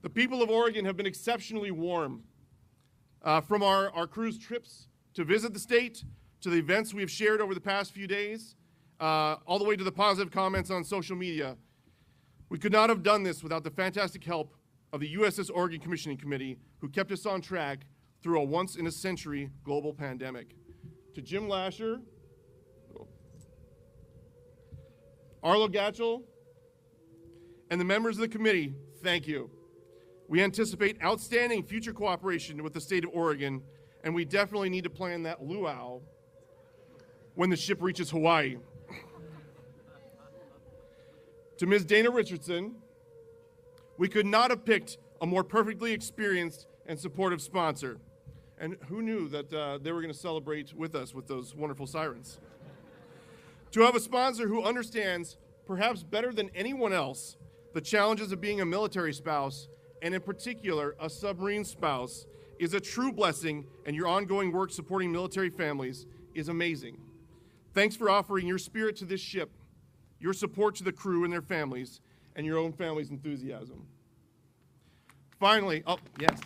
The people of Oregon have been exceptionally warm. From our cruise trips to visit the state, to the events we have shared over the past few days, all the way to the positive comments on social media. We could not have done this without the fantastic help of the USS Oregon Commissioning Committee, who kept us on track through a once-in-a-century global pandemic. To Jim Lasher, Arlo Gatchell, and the members of the committee, thank you. We anticipate outstanding future cooperation with the state of Oregon, and we definitely need to plan that luau when the ship reaches Hawaii. To Ms. Dana Richardson, we could not have picked a more perfectly experienced and supportive sponsor. And who knew that they were going to celebrate with us with those wonderful sirens? To have a sponsor who understands, perhaps better than anyone else, the challenges of being a military spouse, and in particular, a submarine spouse, is a true blessing, and your ongoing work supporting military families is amazing. Thanks for offering your spirit to this ship, your support to the crew and their families, and your own family's enthusiasm. Finally, oh, yes.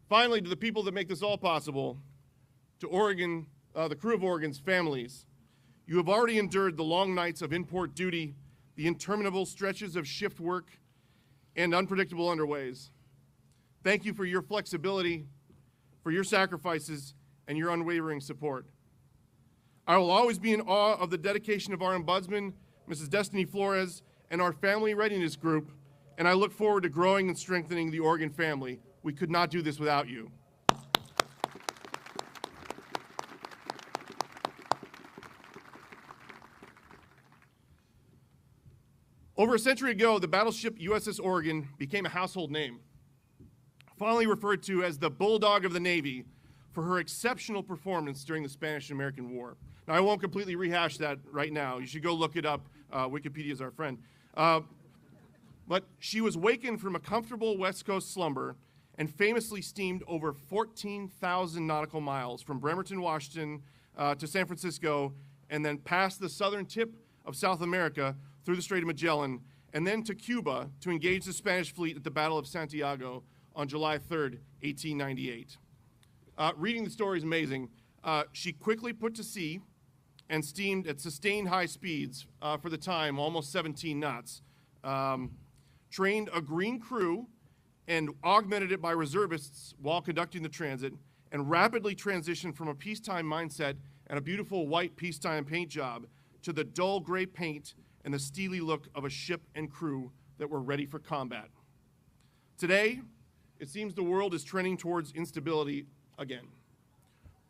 Finally, to the people that make this all possible, to Oregon, the crew of Oregon's families, you have already endured the long nights of in-port duty, the interminable stretches of shift work, and unpredictable underways. Thank you for your flexibility, for your sacrifices, and your unwavering support. I will always be in awe of the dedication of our ombudsman, Mrs. Destiny Flores, and our family readiness group, and I look forward to growing and strengthening the Oregon family. We could not do this without you. Over a century ago, the battleship USS Oregon became a household name, fondly referred to as the Bulldog of the Navy for her exceptional performance during the Spanish-American War. Now, I won't completely rehash that right now. You should go look it up. Wikipedia is our friend. But she was wakened from a comfortable West Coast slumber and famously steamed over 14,000 nautical miles from Bremerton, Washington to San Francisco, and then past the southern tip of South America through the Strait of Magellan, and then to Cuba to engage the Spanish fleet at the Battle of Santiago on July 3rd, 1898. Reading the story is amazing. She quickly put to sea and steamed at sustained high speeds for the time, almost 17 knots. Trained a green crew and augmented it by reservists while conducting the transit, and rapidly transitioned from a peacetime mindset and a beautiful white peacetime paint job to the dull gray paint and the steely look of a ship and crew that were ready for combat. Today, it seems the world is trending towards instability again.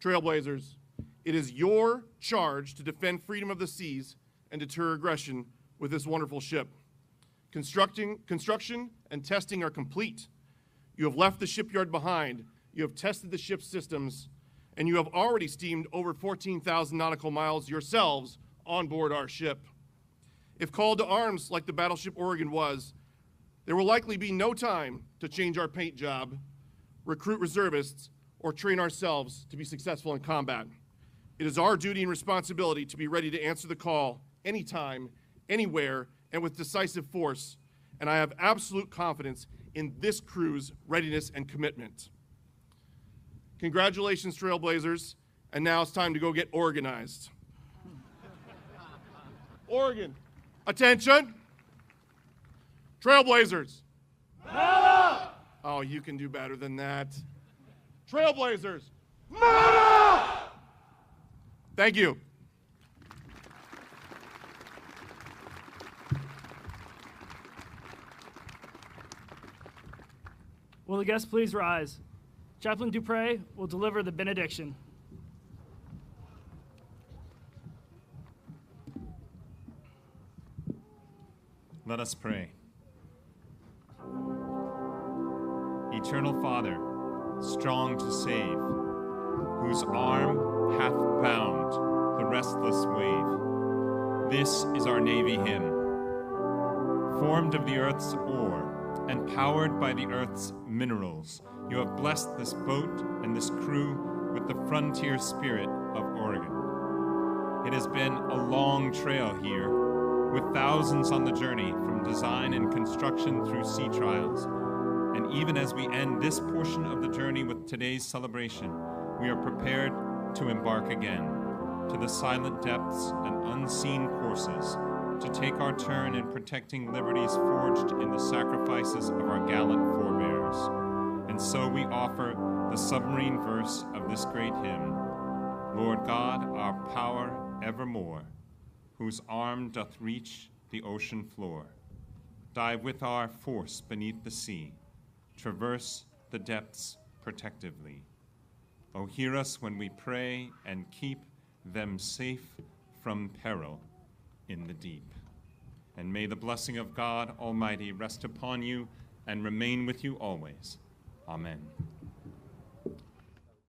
Trailblazers, it is your charge to defend freedom of the seas and deter aggression with this wonderful ship. Construction and testing are complete. You have left the shipyard behind. You have tested the ship's systems, and you have already steamed over 14,000 nautical miles yourselves on board our ship. If called to arms like the battleship Oregon was, there will likely be no time to change our paint job, recruit reservists, or train ourselves to be successful in combat. It is our duty and responsibility to be ready to answer the call anytime, anywhere, and with decisive force, and I have absolute confidence in this crew's readiness and commitment. Congratulations, Trailblazers, and now it's time to go get organized. Oregon, attention! Trailblazers! Man up! Oh, you can do better than that. Trailblazers! Man up! Thank you. Will the guests please rise? Chaplain Dupre will deliver the benediction. Let us pray. Eternal Father, strong to save, whose arm hath bound the restless wave, this is our Navy hymn. Formed of the earth's ore and powered by the earth's minerals, you have blessed this boat and this crew with the frontier spirit of Oregon. It has been a long trail here, with thousands on the journey from design and construction through sea trials. And even as we end this portion of the journey with today's celebration, we are prepared to embark again. to the silent depths and unseen courses, to take our turn in protecting liberties forged in the sacrifices of our gallant forebears. And so we offer the submarine verse of this great hymn, Lord God, our power evermore, whose arm doth reach the ocean floor. Dive with our force beneath the sea, traverse the depths protectively. O hear us when we pray and keep them safe from peril in the deep. And may the blessing of God Almighty rest upon you and remain with you always. Amen.